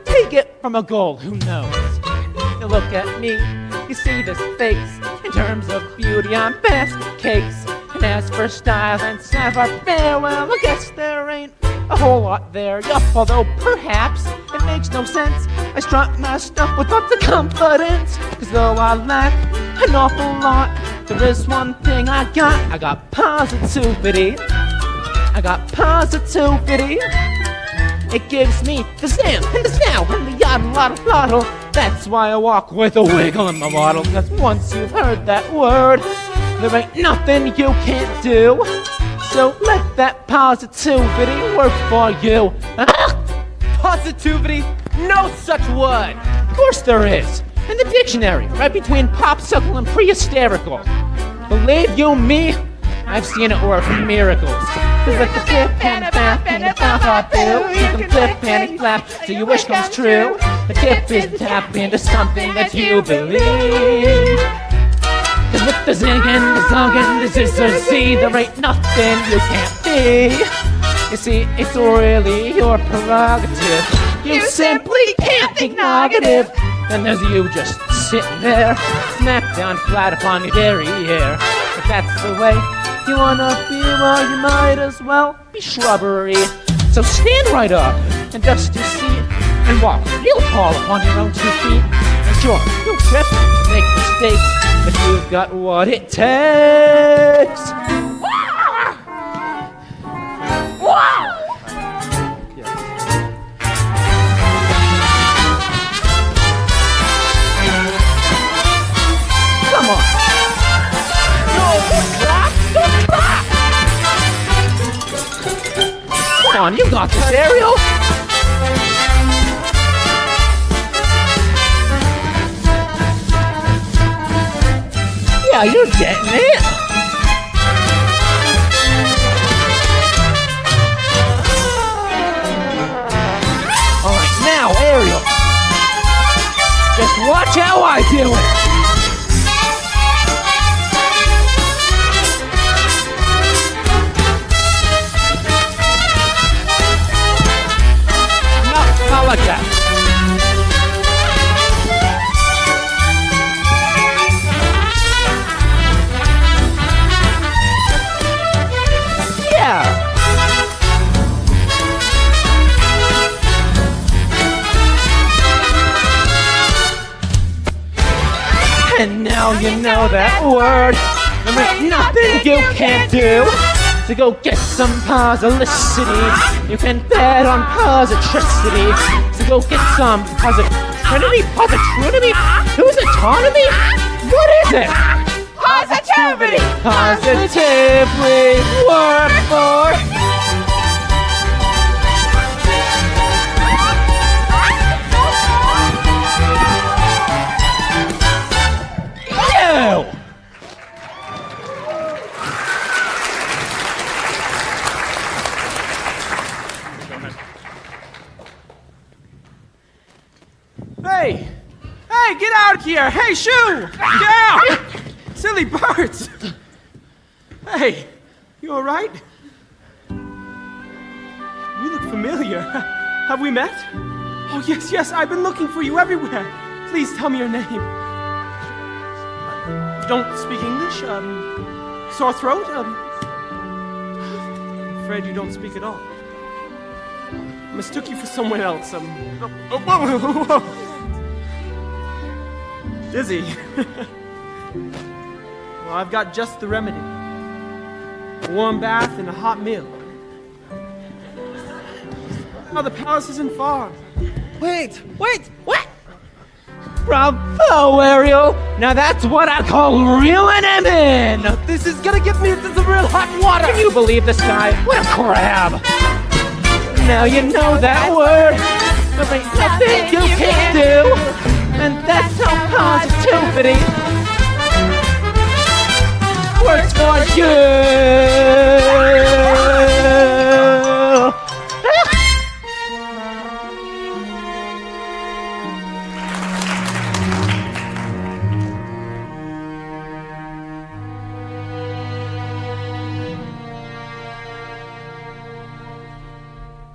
Take it from a gold who knows. You look at me, you see this face. In terms of beauty, I'm best case. And as for style and savoir faire, well, I guess there ain't a whole lot there. Yeah, although perhaps it makes no sense. I strut my stuff with lots of confidence. Cause though I lack an awful lot, there is one thing I got positivity. I got positivity. It gives me the zam and the snow and the yada-lada-lottle. That's why I walk with a wiggle in my waddle. Cause once you've heard that word, there ain't nothing you can't do. So let that positivity work for you. Positivity? No such word. Of course there is. In the dictionary, right between popsicle and pre-hysterical. Believe you me, I've seen it work miracles. Cause with the flip and a bap and a bop boo, you can flip and a flap till your wish comes true. The tip is to tap into something that you believe. Cause with the zing and the zong and the zizzy, there ain't nothing you can't be. You see, it's really your prerogative. You simply can't think negative. And there's you just sitting there, smack down flat upon your derriere. If that's the way you wanna be, well, you might as well be shrubbery. So stand right up and dust your seat and walk real tall upon your own 2 feet. And sure, you'll trip and make mistakes, but you've got what it takes. Come on. Come on, you got this, Ariel. Yeah, you're getting it. All right, now, Ariel. Just watch how I do it. Not like that. Yeah. And now you know that word. There ain't nothing you can't do. So go get some positivity. You can bet on positricity. So go get some positivity. Who's autonomy? What is it? Positivity! Positively work for. You! Hey! Hey, get out here! Hey, Shoo! Get out! Silly birds! Hey, you alright? You look familiar. Have we met? Oh, yes, I've been looking for you everywhere. Please tell me your name. Don't speak English? Sore throat? I'm afraid you don't speak at all. Mistook you for someone else. Dizzy. Well, I've got just the remedy. A warm bath and a hot meal. Oh, the palace isn't far. Wait! Bravo, Ariel! Now that's what I call reeling him in! This is gonna get me into some real hot water! Can you believe this guy? What a crab! Now you know that word! There ain't nothing you can do! And that's how positivity works for you!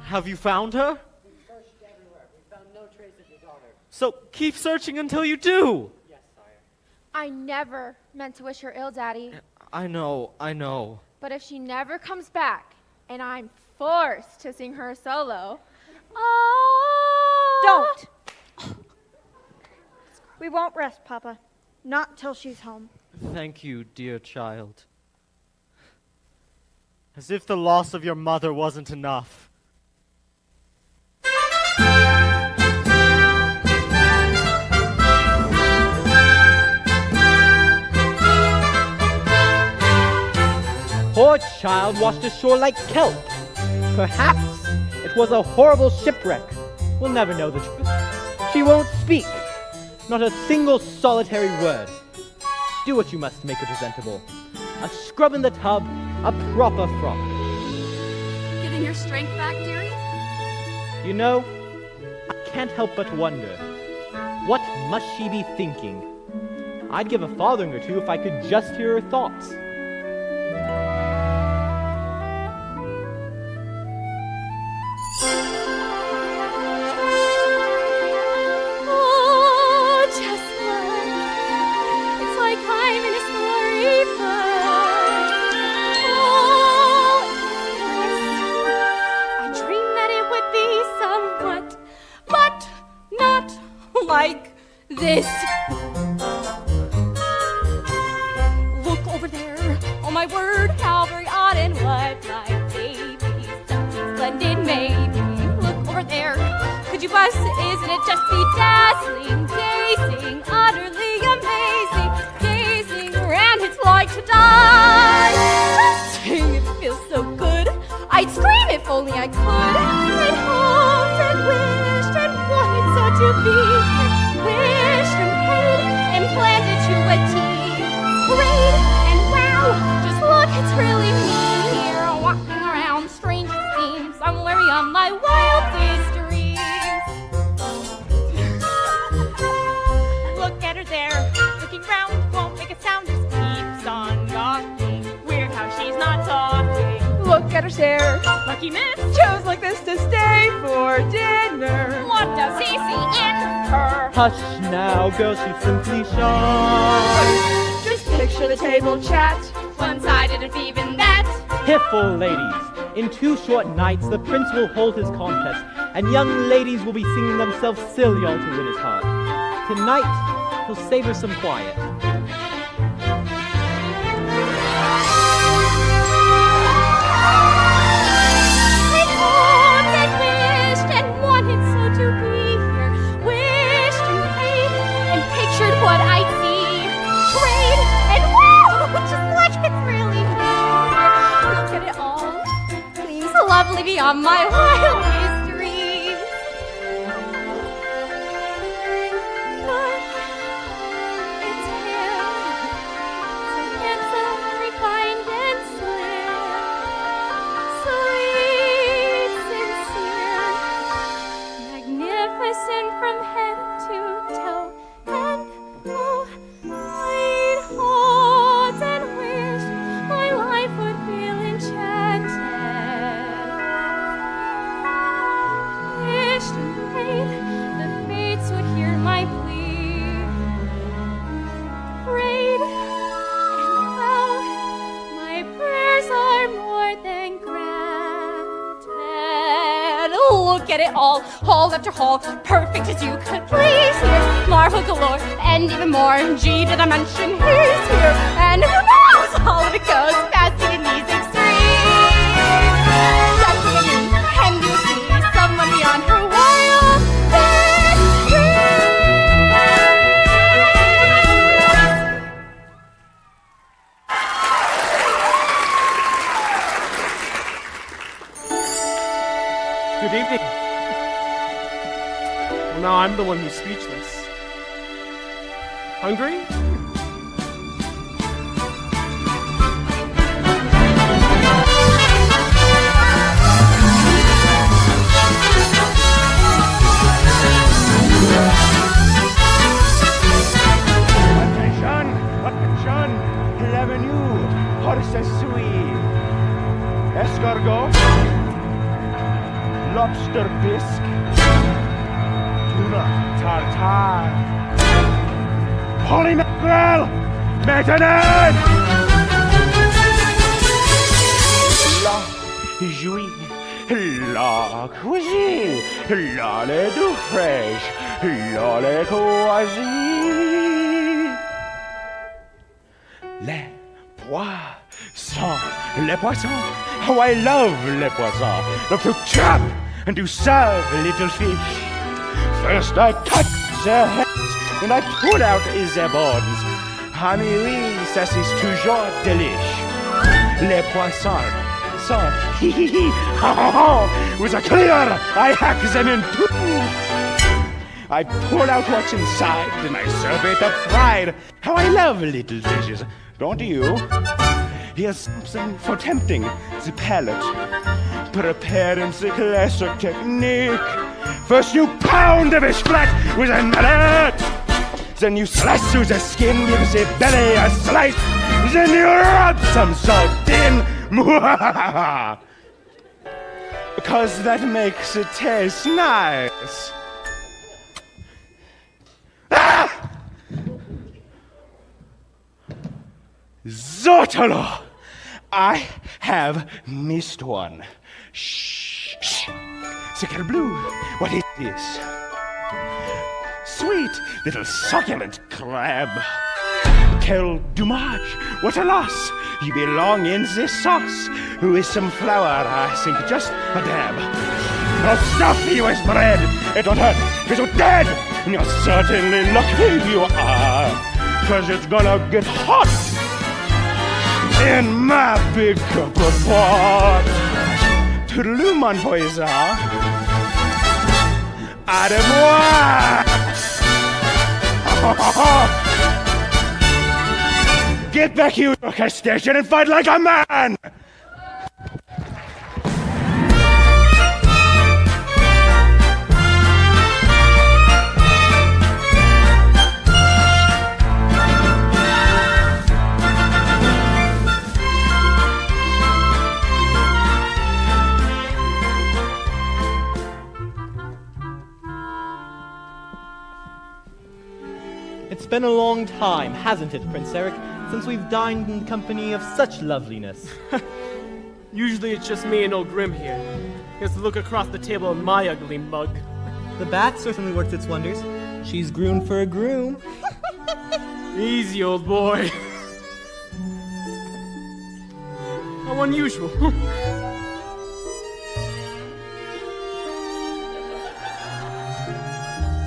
Have you found her? We searched everywhere. We found no trace of your daughter. So keep searching until you do. Yes, sire. I never meant to wish her ill, Daddy. I know. But if she never comes back, and I'm forced to sing her solo, Don't! We won't rest, Papa. Not till she's home. Thank you, dear child. As if the loss of your mother wasn't enough. Poor child washed ashore like kelp. Perhaps it was a horrible shipwreck. We'll never know the truth. She won't speak. Not a single solitary word. Do what you must to make her presentable. A scrub in the tub, a proper frock. Getting your strength back, dearie? You know, I can't help but wonder, what must she be thinking? I'd give a farthing or two if I could just hear her thoughts. Oh, Chestnut, it's like I'm in a storybook. Oh, yes, I dreamed that it would be somewhat, but not like this. Look over there, oh my word, how very odd and what my baby, something splendid maybe. Look over there, could you bust, isn't it just bedazzling, gazing, utterly amazing, gazing around, it's like to die. Dang, it feels so good, I'd scream if only I could. I'd hoped and wished and wanted so to be here, wished and prayed and planned it to a T. Prayed and wow, just look, it's really me here, walking around, strange it seems, somewhere beyond my wildest dreams. Look at her there, looking round, won't make a sound, just keeps on gawking. Weird how she's not talking. Look at her stare. Lucky miss, Chose like this to stay for dinner. what does he see in her? Hush now, girl, she's simply shy. Just picture the table chat. One-sided if even that. Piffle, ladies. In 2 short nights, the prince will hold his contest, and young ladies will be singing themselves silly all to win his heart. Tonight, he'll savor some quiet. I hoped and wished and wanted so to be here. Wished and prayed and pictured what I'd see. Prayed and wow, just like it's really me. Look at it all. Seems lovely beyond my wildest dreams. Look, it's him. So handsome, refined, and slim. Sweet, sincere, magnificent from head to hall, hall after hall, perfect as you could please. Here's marvel galore, and even more. G to the mention, he's here, and who knows? All of it goes passing in these extremes. Just look at me, and you see someone beyond her wildest dreams. Good evening. Well, now I'm the one who's speechless. Hungry? Attention! Attention! L'avenue! Horses sweet! Escargot! Lobster bisque! Tuna tartare! Holy mackerel! Maintenant! La jouie! La cuisine! La lait d'eau fraîche! La lait choisi! Les poissons! Les poissons! How I love les poissons! Love to chop and to serve little fish. First I cut their heads and I pull out their bones. Honey, oui, ça c'est toujours delish. Les poissons sont hee with a cleaver I hack them in two. I pull out what's inside and I serve it up fried. How I love little dishes, don't you? Here's something for tempting the palate. Preparing the classic technique. First you pound the fish flat with a mallet. Then you slice through the skin, give the belly a slice. Then you rub some salt in. Because that makes it taste nice. Ah! Zotalo! I have missed one. Shh, shh. Sickle Blue, what is this? Sweet little succulent crab. Quel dommage, what a loss. You belong in this sauce. With some flour, I think just a dab. I'll stuff you as bread. It don't hurt, because you're dead. And you're certainly lucky you are. Because it's gonna get hot in my big cup of pot. Toodaloo, mon voisin. À de moi! Get back, you station, and fight like a man! It's been a long time, hasn't it, Prince Eric, since we've dined in the company of such loveliness? Usually it's just me and old Grim here. He has to look across the table at my ugly mug. The bat certainly worked its wonders. She's groomed for a groom. Easy, old boy. How unusual.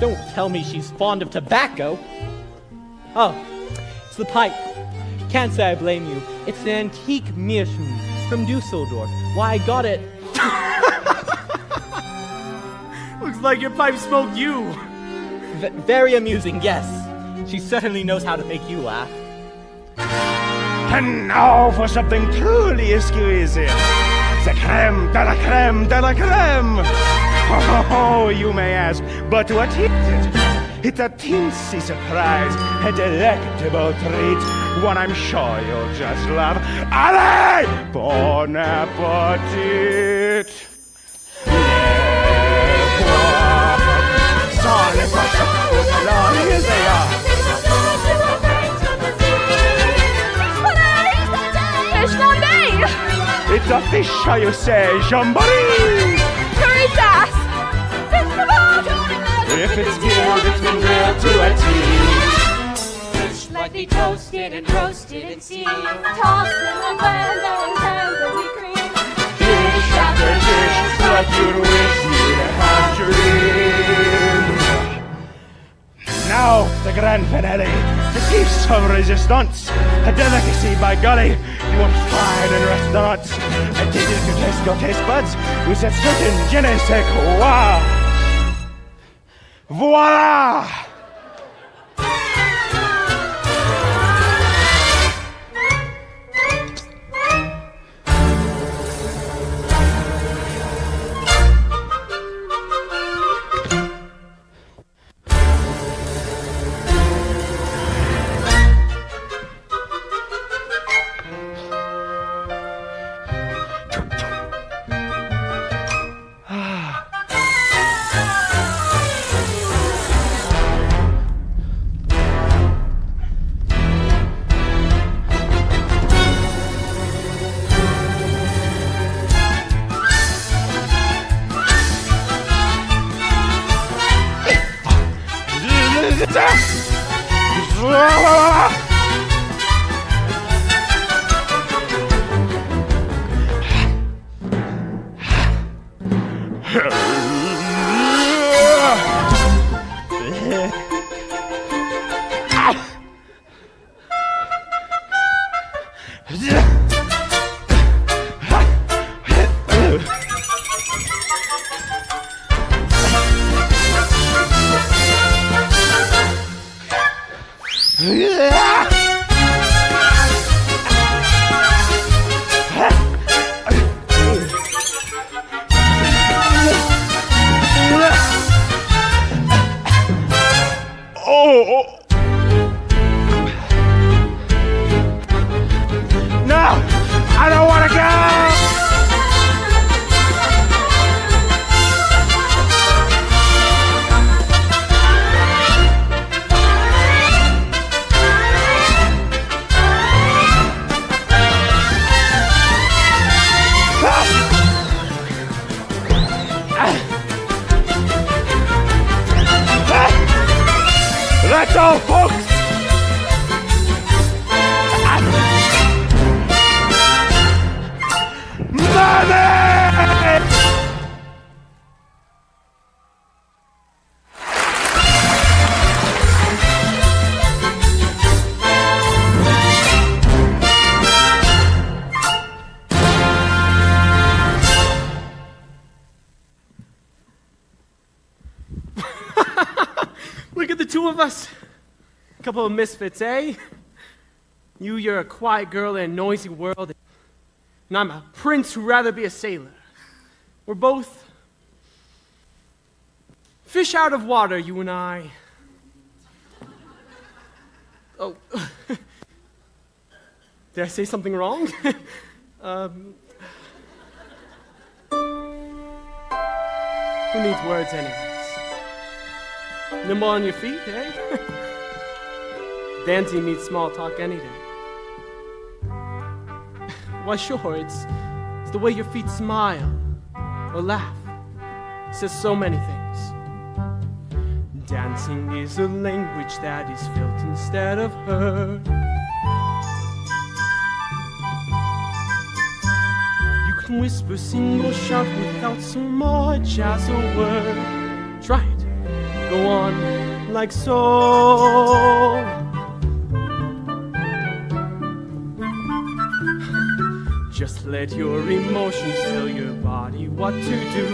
Don't tell me she's fond of tobacco. Oh, it's the pipe. Can't say I blame you. It's an antique Meerschaum from Dusseldorf. Why, I got it. Looks like your pipe smoked you. Very amusing, yes. She certainly knows how to make you laugh. And now for something truly exquisite. The creme de la creme de la creme. Oh, you may ask, but what is it? It's a teensy surprise, a delectable treat, one I'm sure you'll just love. Allez, bon appetit! Les poissons, alors here they are. Fish flambe! It's a fish, how you say, jamboree! Curry sass! if it's grilled, it's been grilled to a T. Fish might be toasted and roasted and steamed, tossed in a blender and tenderly creamed. Dish after dish, like you'd wish you'd have dreamed. Now, the grand finale, the piece of resistance, a delicacy by golly, you won't find in restaurants. I take it to test your taste buds with a certain je ne sais quoi. Voila! No! I don't want to go! That's all, folks! Money! Look at the two of us. Couple of misfits, eh? You're a quiet girl in a noisy world, and I'm a prince who'd rather be a sailor. We're both fish out of water, you and I. Oh, did I say something wrong? Who needs words anyways? Nimble on your feet, eh? Dancing meets small talk any day. Why, sure, it's the way your feet smile or laugh. It says so many things. Dancing is a language that is felt instead of heard. You can whisper, sing, or shout without so much as a word. Try it. Go on like so. Just let your emotions tell your body what to do.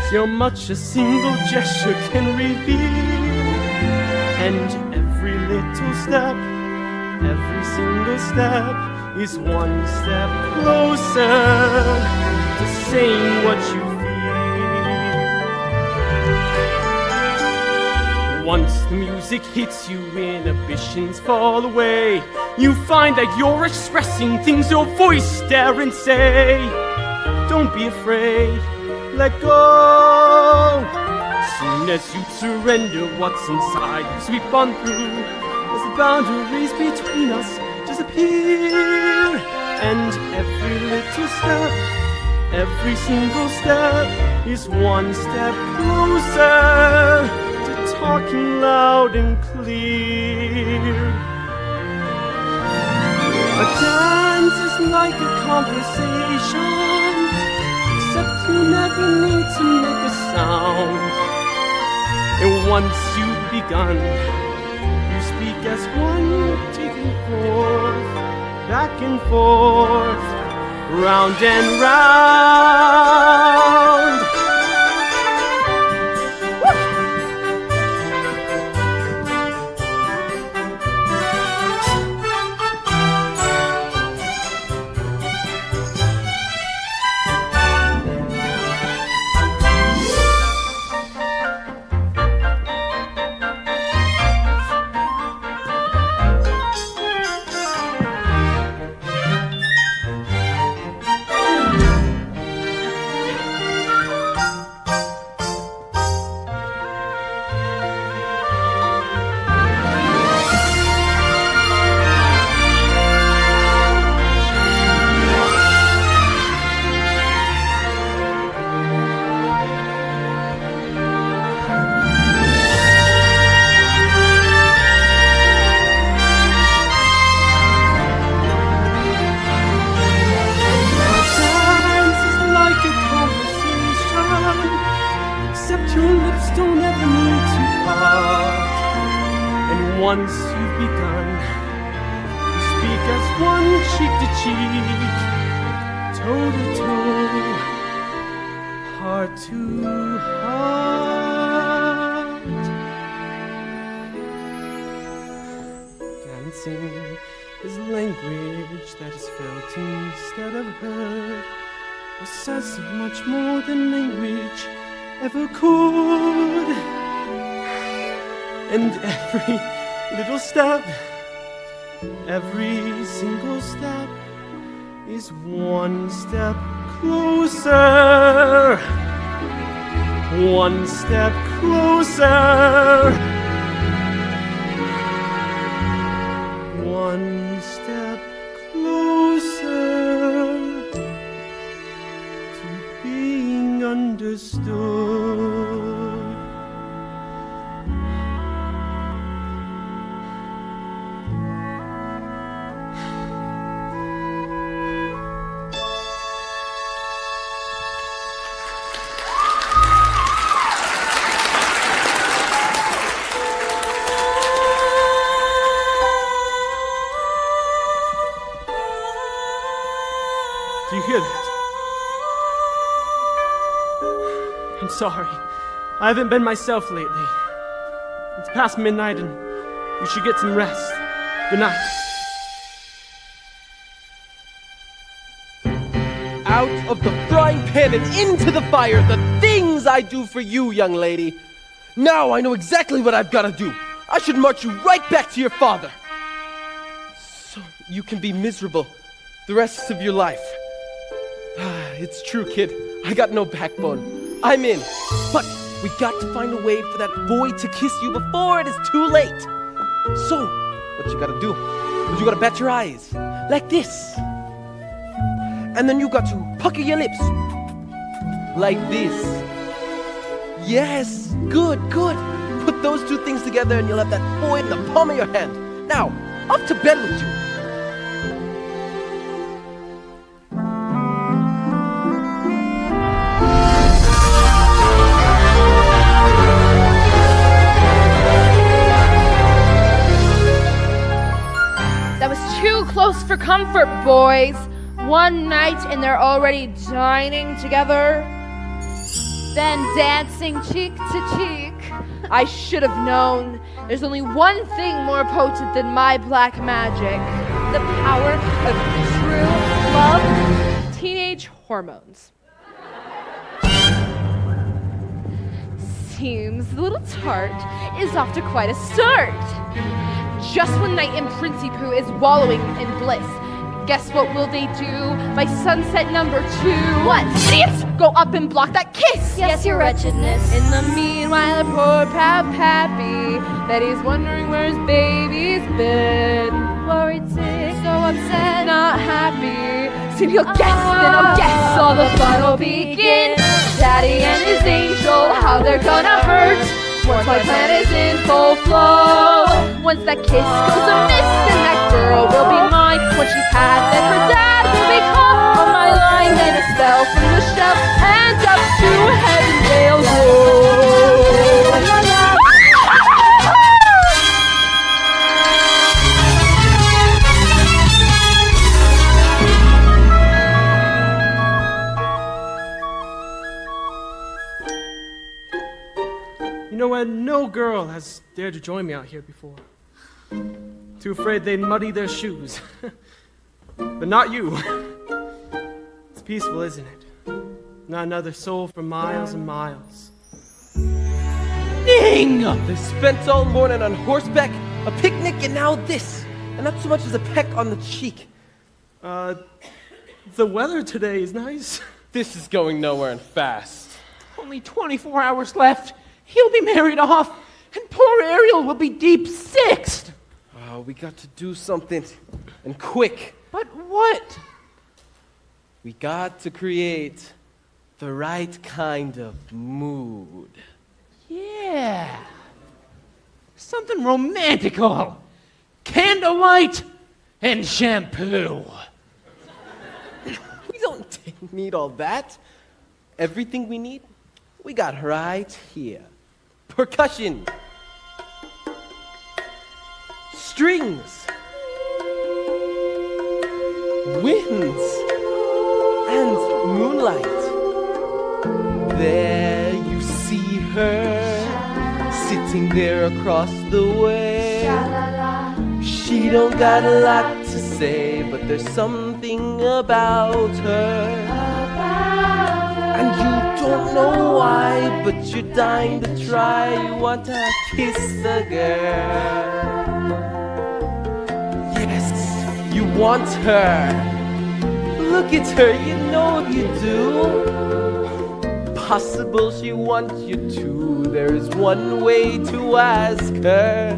See how much a single gesture can reveal. And every little step, every single step is one step closer to saying what you feel. Once the music hits you, inhibitions fall away. You find that you're expressing things your voice dare and say. Don't be afraid, let go. As soon as you surrender what's inside, you sweep on through. As the boundaries between us disappear, and every little step Every single step is one step closer to talking loud and clear. A dance is like a conversation, except you never need to make a sound. And once you've begun, you speak as one, taking forth, back and forth, round and round. Once you've begun, you speak as one, cheek to cheek, toe to toe, heart to heart. Dancing is language that is felt instead of heard. It says so much more than language ever could. And every little step, every single step is one step closer. One step closer. One step closer to being understood. Do you hear that? I'm sorry. I haven't been myself lately. It's past midnight and you should get some rest. Good night. Out of the frying pan and into the fire, the things I do for you, young lady. Now I know exactly what I've got to do. I should march you right back to your father. So you can be miserable the rest of your life. It's true, kid. I got no backbone. I'm in. But we got to find a way for that boy to kiss you before it is too late. So, what you gotta do is you gotta bat your eyes. Like this. And then you got to pucker your lips. Like this. Yes. Good, good. Put those two things together and you'll have that boy in the palm of your hand. Now, up to bed with you. That was too close for comfort, boys. One night and they're already dining together. Then dancing cheek to cheek. I should have known. There's only one thing more potent than my black magic. The power of true love. Teenage hormones. Seems the little tart is off to quite a start. Just when Knight and Princey Pooh is wallowing in bliss, guess what will they do by sunset number 2? What? Idiots! Go up and block that kiss! Yes, your wretchedness. In the meanwhile, poor Pappy, Betty's wondering where his baby's been. Worried sick, So once said. Not happy. Soon he'll guess, then I'll guess all the fun will begin. Daddy and his angel, how they're gonna hurt. Once my plan is in full flow. Once that kiss goes amiss, then that girl will be mine. Once she's had, then her dad will be caught on my line. Then a spell from the shelf and up to heaven they'll go. La, la, la. You know what? No girl has dared to join me out here before. Too afraid they'd muddy their shoes. But not you. It's peaceful, isn't it? Not another soul for miles and miles. Ding! They spent all morning on horseback, a picnic, and now this. And not so much as a peck on the cheek. The weather today is nice. This is going nowhere and fast. Only 24 hours left. He'll be married off, and poor Ariel will be deep sixed. Oh, we got to do something, and quick. But what? We got to create the right kind of mood. Yeah. Something romantical. Candlelight and shampoo. We don't need all that. Everything we need, we got right here. Percussion. Strings. Winds. And moonlight. There you see her, sitting there across the way. She don't got a lot to say, but there's something about her. And you don't know why, but you're dying to try. You want to kiss the girl. Yes, you want her. Look at her, you know you do. Possible she wants you to. There is one way to ask her.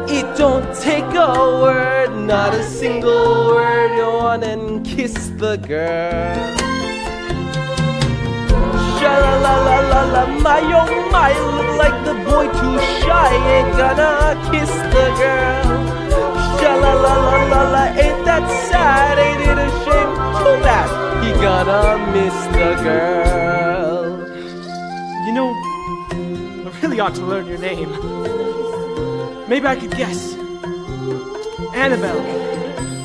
It don't take a word, not a single word. Go on and kiss the girl. Sha-la-la-la-la-la, my oh my, look like the boy too shy. Ain't gonna kiss the girl. Sha-la-la-la-la-la, ain't that sad? Ain't it a shame? Too bad he gonna miss the girl. You know, I really ought to learn your name. Maybe I could guess. Annabelle.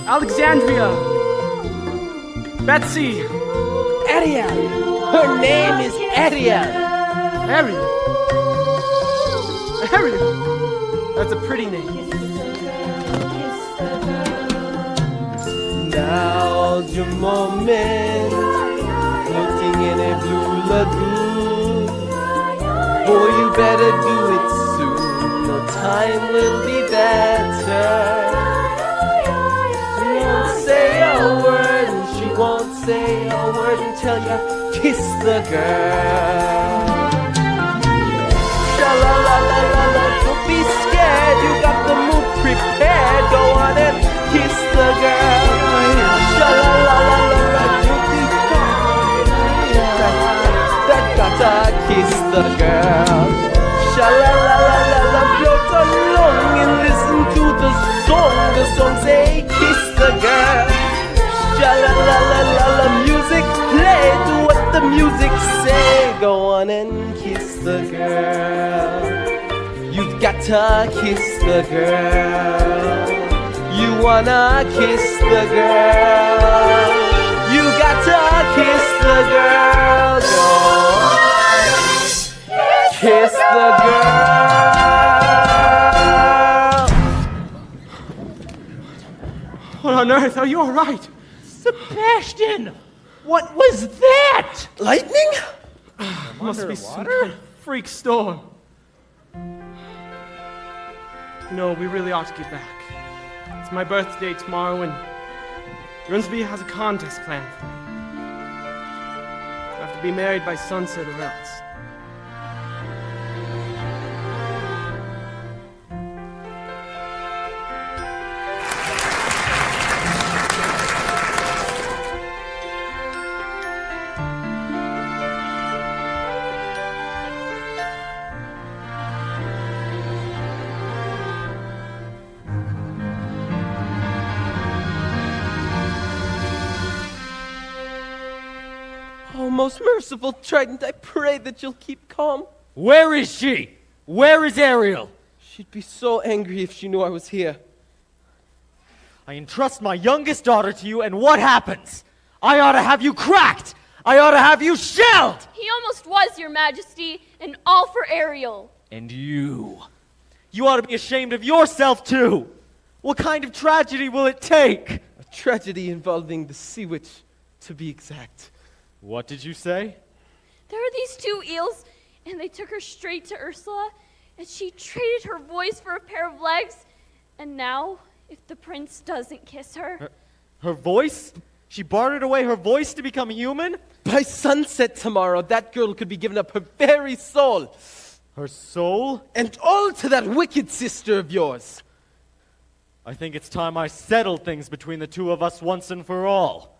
Alexandria. Betsy. Ariel. Her name is Ariel. Ariel. Ariel. That's a pretty name. Now's your moment, floating in a blue lagoon. Boy, you better do it soon. No time will be better. She won't say a word, and she won't say a word until you kiss the girl. Sha-la-la-la-la-la, don't be scared. You got the mood prepared. Go on and kiss the girl. Sha-la-la-la-la-la, don't be scared. That gotta kiss the girl. Sha-la-la-la-la-la, float along and listen to the song. The song say kiss the girl. Sha-la-la-la-la-la, music play. Do what the music say. Go on and kiss the girl. You've got to kiss the girl. You wanna kiss the girl. You got to kiss the girl. Go kiss the girl. What on earth? Are you all right? Sebastian, what was that? Lightning? Must be some kind of freak storm. No, we really ought to get back. It's my birthday tomorrow, and Grimsby has a contest planned for me. I have to be married by sunset or else. Oh, most merciful Trident, I pray that you'll keep calm. Where is she? Where is Ariel? She'd be so angry if she knew I was here. I entrust my youngest daughter to you, and what happens? I ought to have you cracked! I ought to have you shelled! He almost was, Your Majesty, and all for Ariel. And you ought to be ashamed of yourself, too! What kind of tragedy will it take? A tragedy involving the sea witch, to be exact. What did you say? There are these two eels, and they took her straight to Ursula, and she traded her voice for a pair of legs, and now, if the prince doesn't kiss her... Her voice? She bartered away her voice to become human? By sunset tomorrow, that girl could be giving up her very soul. Her soul? And all to that wicked sister of yours. I think it's time I settled things between the two of us once and for all.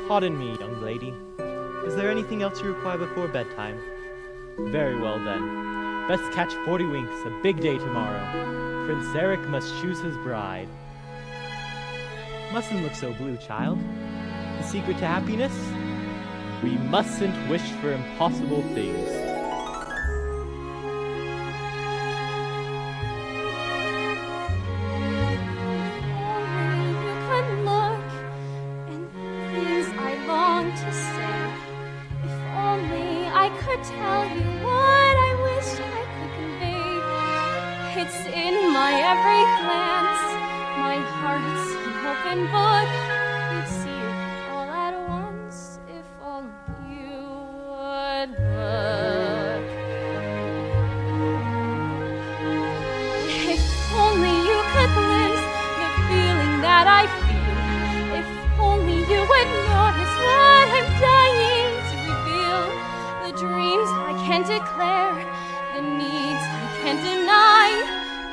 Pardon me, young lady. Is there anything else you require before bedtime? Very well then. Best catch 40 winks, a big day tomorrow. Prince Eric must choose his bride. Mustn't look so blue, child. The secret to happiness? We mustn't wish for impossible things. Tell you what I wish I could convey. It's in my every glance, my heart's an open book. You'd see it all at once if only you would look. If only you could glimpse the feeling that I feel. If only you would notice what I'm dying to reveal. The dreams I can't declare, the needs I can't deny.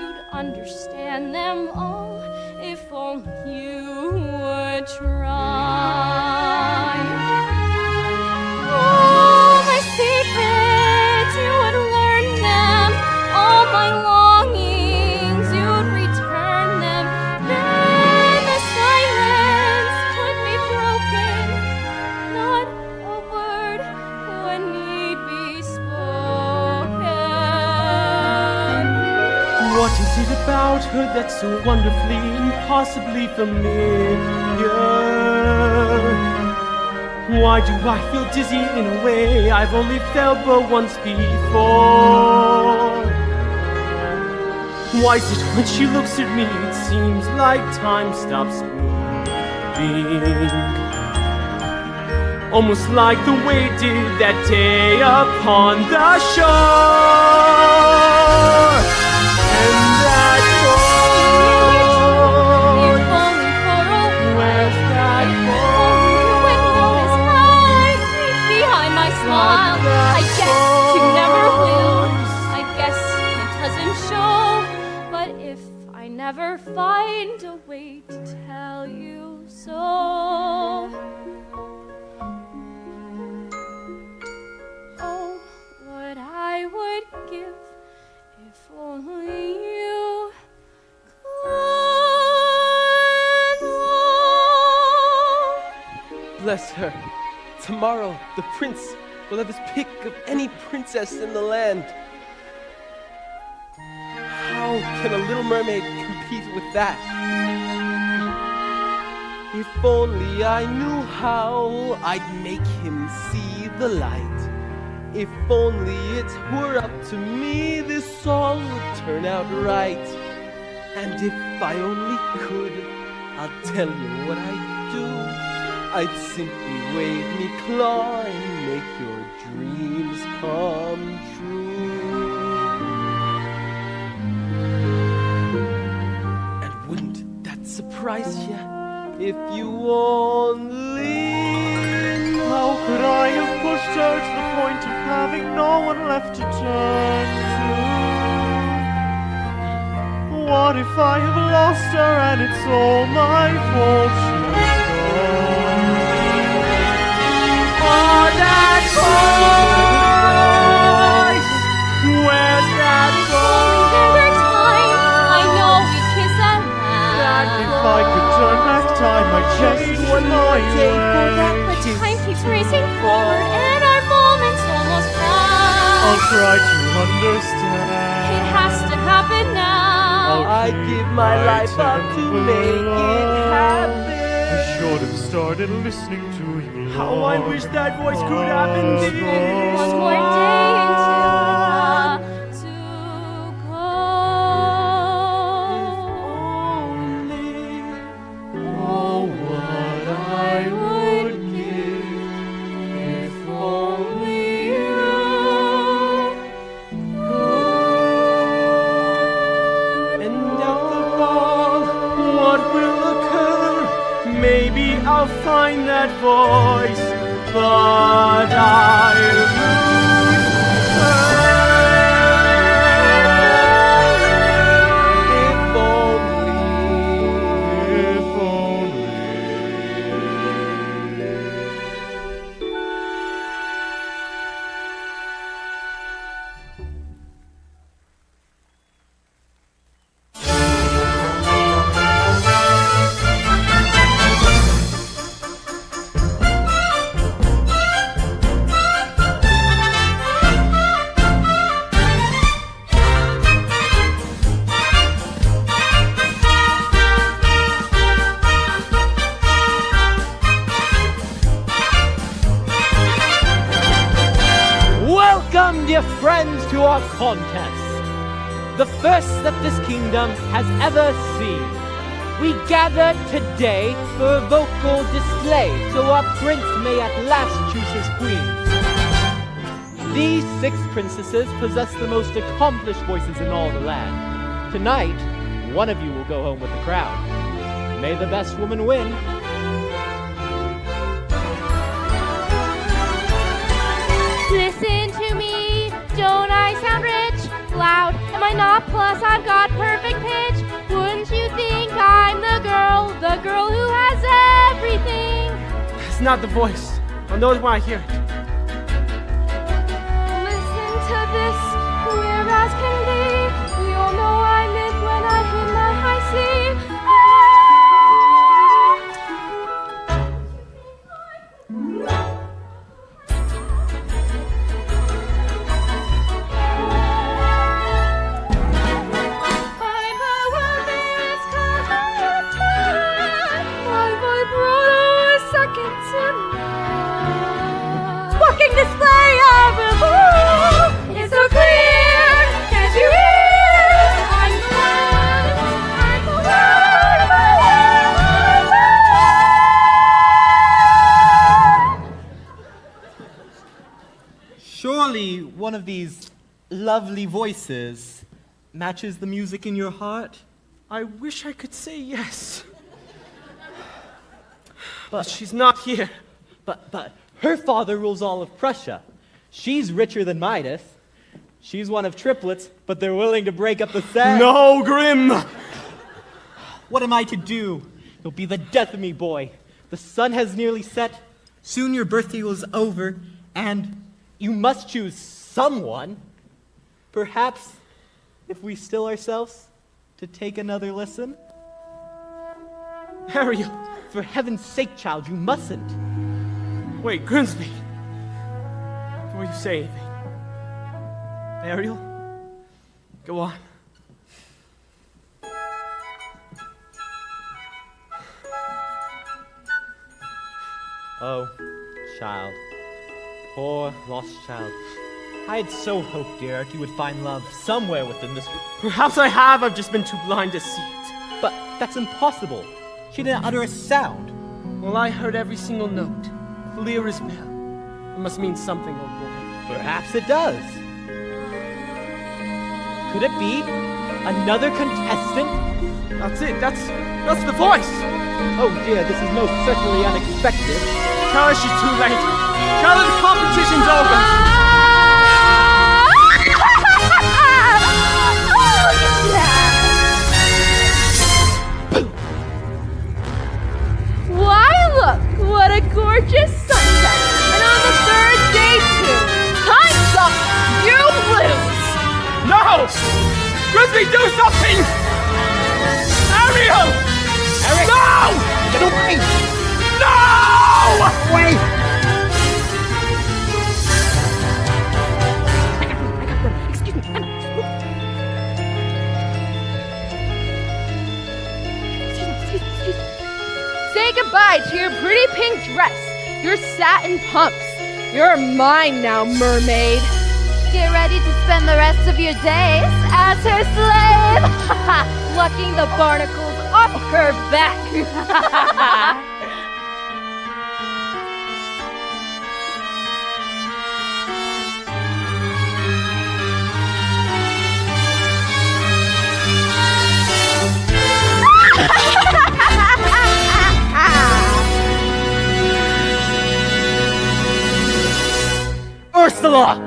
You'd understand them all if only you would try. All my secrets, you would learn them. All my longings, you'd return them. Then the silence could be broken. Not a word would need be spoken. What is it about her that's so wonderfully, impossibly familiar? Why do I feel dizzy in a way I've only felt but once before? Why is it when she looks at me it seems like time stops moving? Almost like the way it did that day upon the shore. And that boat, where's that boat? Behind my smile, I guess you never will. I guess it doesn't show. But if I never find a way to tell you so, oh, what I would give if only you could know. Bless her. Tomorrow, the prince will have his pick of any princess in the land. How can a little mermaid compete with that? If only I knew how I'd make him see the light. If only it were up to me, this all would turn out right. And if I only could, I'll tell you what I'd do. I'd simply wave me claw and make your dreams come true. And wouldn't that surprise you if you only know? How could I have pushed her to the point of having no one left to turn to? What if I have lost her and it's all my fault? Just one more day for that The time keeps racing forward and our moment's almost past. I'll try to understand. It has to happen now. I give my life up to make it happen. I should have started listening to you. How I wish that voice could happen this. One more day until I have to go. Oh, what I would give if only you And at the ball, what will occur? Maybe I'll find that voice, but I'll lose her. If only. Welcome, dear friends, to our contest, the first that this kingdom has ever seen. We gather today for a vocal display, so our prince may at last choose his queen. These 6 princesses possess the most accomplished voices in all the land. Tonight, one of you will go home with the crown. May the best woman win. Listen to me, don't I sound rich? Loud, am I not? Plus I've got perfect pitch. Wouldn't you think I'm the girl who has everything? It's not the voice. I'll know it when I hear it. Listen to this, clear as can be. We all know I live when I hit my high C. Fucking display of it. It's so clear. Can't you hear? I'm the Surely one of these lovely voices matches the music in your heart? I wish I could say yes. But she's not here. But her father rules all of Prussia. She's richer than Midas. She's one of triplets, but they're willing to break up the set. No, Grim! What am I to do? You'll be the death of me, boy. The sun has nearly set. Soon your birthday was over, and you must choose someone. Perhaps, if we still ourselves, to take another listen. Ariel! For heaven's sake, child, you mustn't. Wait, Grimsby. Before you say anything. Ariel, go on. Oh, child. Poor, lost child. I had so hoped, dear, you would find love somewhere within this... Perhaps I have, I've just been too blind to see it. But that's impossible. She didn't utter a sound. Well, I heard every single note. Clear as bell. It must mean something, old boy. Perhaps it does. Could it be another contestant? That's it, that's the voice! Oh dear, this is most certainly unexpected. Tell her she's too late. Tell her the competition's over. Why, look, what a gorgeous sunset. And on the third day, too. Time's up. You lose. No! Grimsby, do something! Ariel! Eric! No! Get away! away! Excuse me. Excuse me. Say goodbye to your pretty pink dress, your satin pumps. You're mine now, mermaid. Get ready to spend the rest of your days as her slave, plucking the barnacles off her back. Ursula!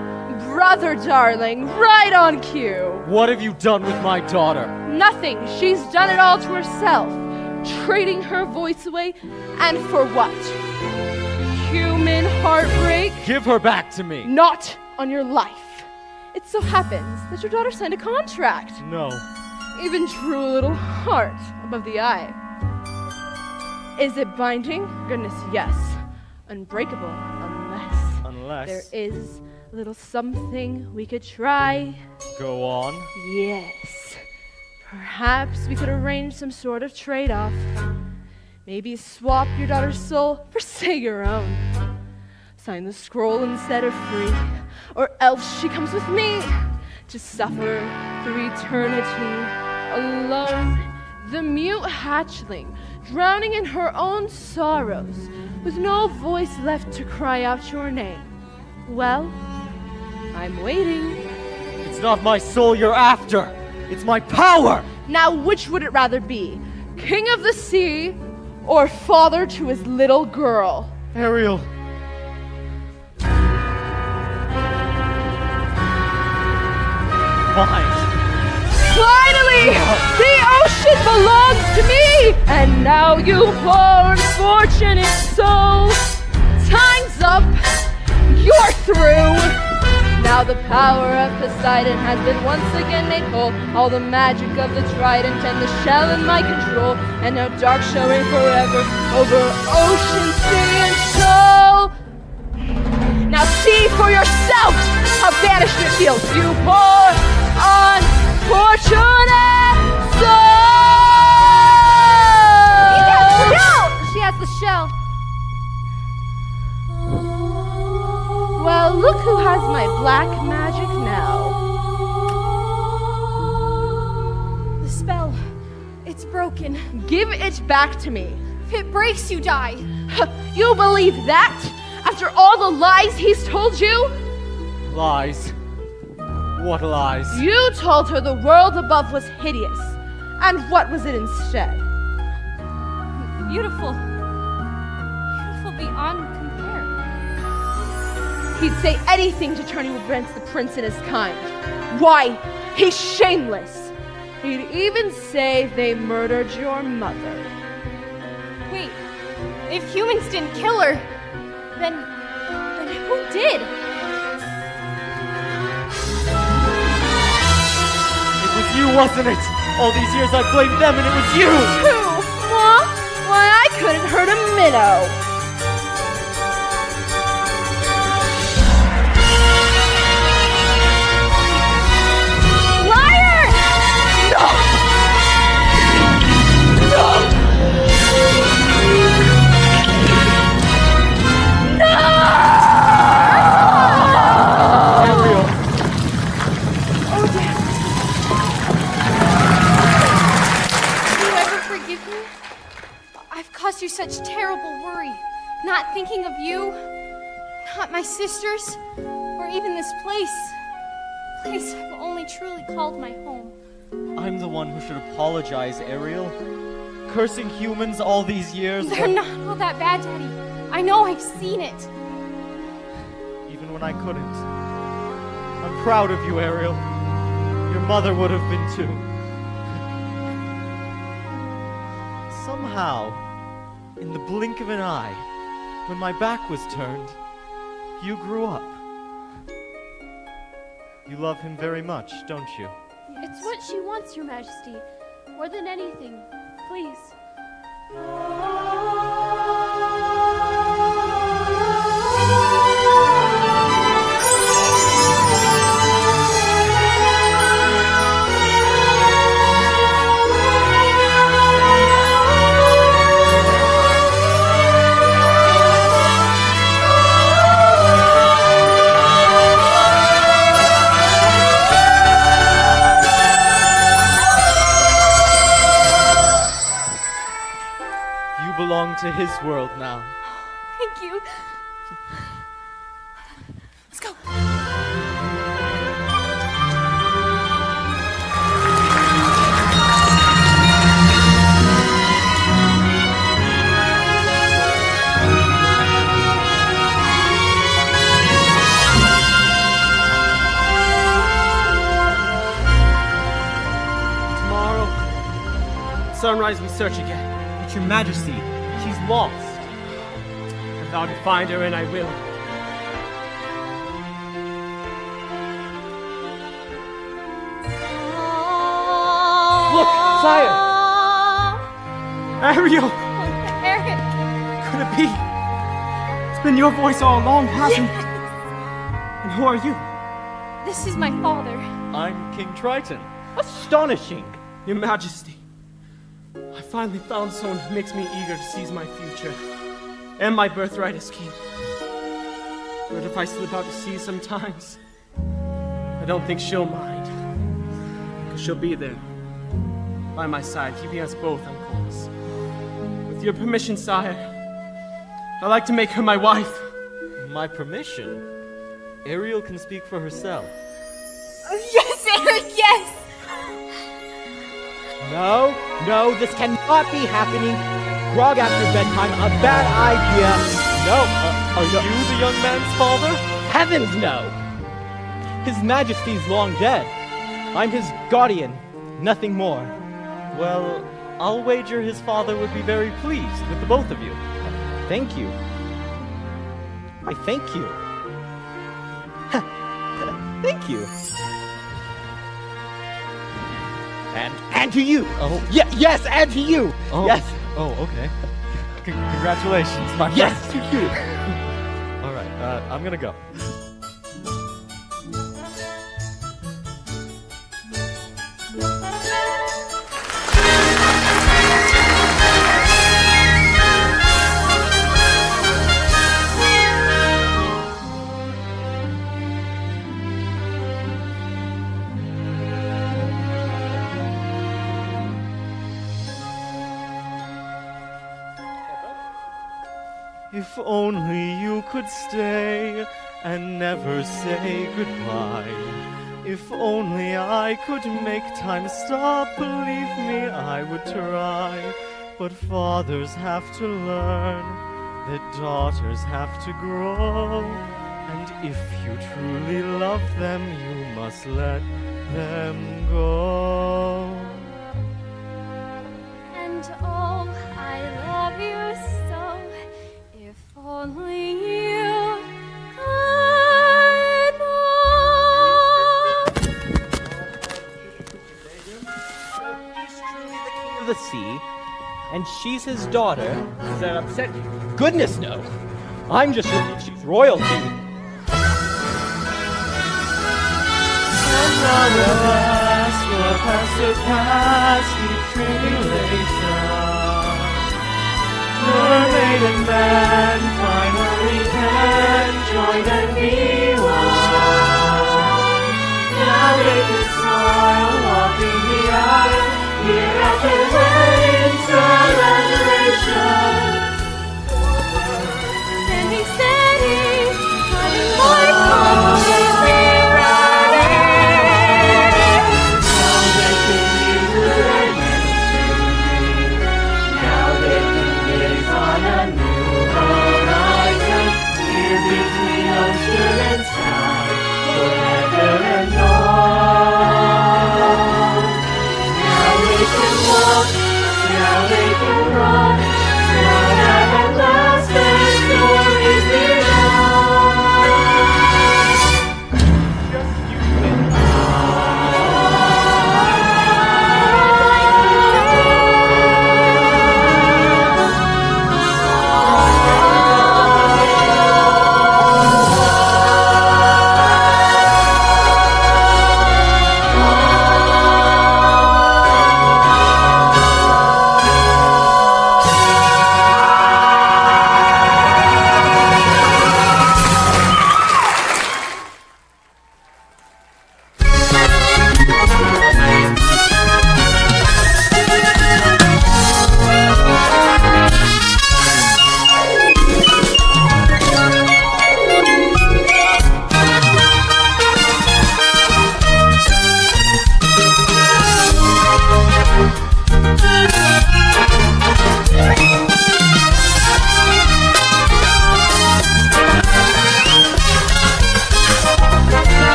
Brother darling, right on cue. What have you done with my daughter? Nothing. She's done it all to herself. Trading her voice away. And for what? Human heartbreak? Give her back to me. Not on your life. It so happens that your daughter signed a contract. No. Even drew a little heart above the eye. Is it binding? Goodness, yes. Unbreakable, unless there is a little something we could try. Go on. Yes. Perhaps we could arrange some sort of trade-off. Maybe swap your daughter's soul for, say, your own. Sign the scroll and set her free. Or else she comes with me to suffer through eternity alone. The mute hatchling, drowning in her own sorrows, with no voice left to cry out your name. Well, I'm waiting. It's not my soul you're after. It's my power. Now, which would it rather be? King of the sea or father to his little girl? Ariel. Fine. Finally! The ocean belongs to me! And now you poor unfortunate soul! Time's up! You're through! Now the power of Poseidon has been once again made whole. All the magic of the trident and the shell in my control. And now dark shall reign forever over ocean, sea, and shoal. Now see for yourself how banished it feels, you poor unfortunate soul! No! She has the shell. Well, look who has my black magic now. The spell, it's broken. Give it back to me. If it breaks, you die. You believe that? After all the lies he's told you? Lies. What lies? You told her the world above was hideous. And what was it instead? Beautiful. Beautiful beyond compare. He'd say anything to turn you against the prince and his kind. Why, he's shameless. He'd even say they murdered your mother. Wait, if humans didn't kill her, then who did? It was you, wasn't it? All these years I blamed them and it was you! Who? Moi? Why, I couldn't hurt a minnow. Caused you such terrible worry, not thinking of you, not my sisters, or even this place I've only truly called my home. I'm the one who should apologize, Ariel. Cursing humans all these years. They're not all that bad, Daddy. I know, I've seen it. Even when I couldn't. I'm proud of you, Ariel. Your mother would have been too. Somehow, in the blink of an eye, when my back was turned, you grew up. You love him very much, don't you? It's what she wants, Your Majesty. More than anything. Please. belong to his world now. Thank you. Let's go. Tomorrow, at sunrise, we search again. But your majesty, she's lost. I vow to find her, and I will. Look, sire! Ariel! Eric! Could it be? It's been your voice all along, hasn't it? And who are you? This is my father. I'm King Triton. Astonishing! Your Majesty, I finally found someone who makes me eager to seize my future and my birthright as king. But if I slip out to sea sometimes, I don't think she'll mind. Because she'll be there, by my side, keeping us both on course. With your permission, sire, I'd like to make her my wife. My permission? Ariel can speak for herself. Yes, Eric, yes! No, this cannot be happening. Grog after bedtime, a bad idea. No, Are you the young man's father? heavens no! His Majesty's long dead. I'm his guardian, nothing more. Well, I'll wager his father would be very pleased with the both of you. Thank you. I thank you. Thank you. And to you. Oh. Yes, and to you. Oh. Yes. Oh, okay. Congratulations, my friend. Yes, to you. All right, I'm gonna go. If only you could stay and never say goodbye. If only I could make time stop, believe me, I would try. But fathers have to learn that daughters have to grow. And if you truly love them, you must let them go. And oh, I love you so. If only you could know. He's truly the king of the sea, and she's his daughter. Does that upset you? Goodness, no. I'm just relieved she's royalty. None of us will have surpassed each tribulation. Mermaid and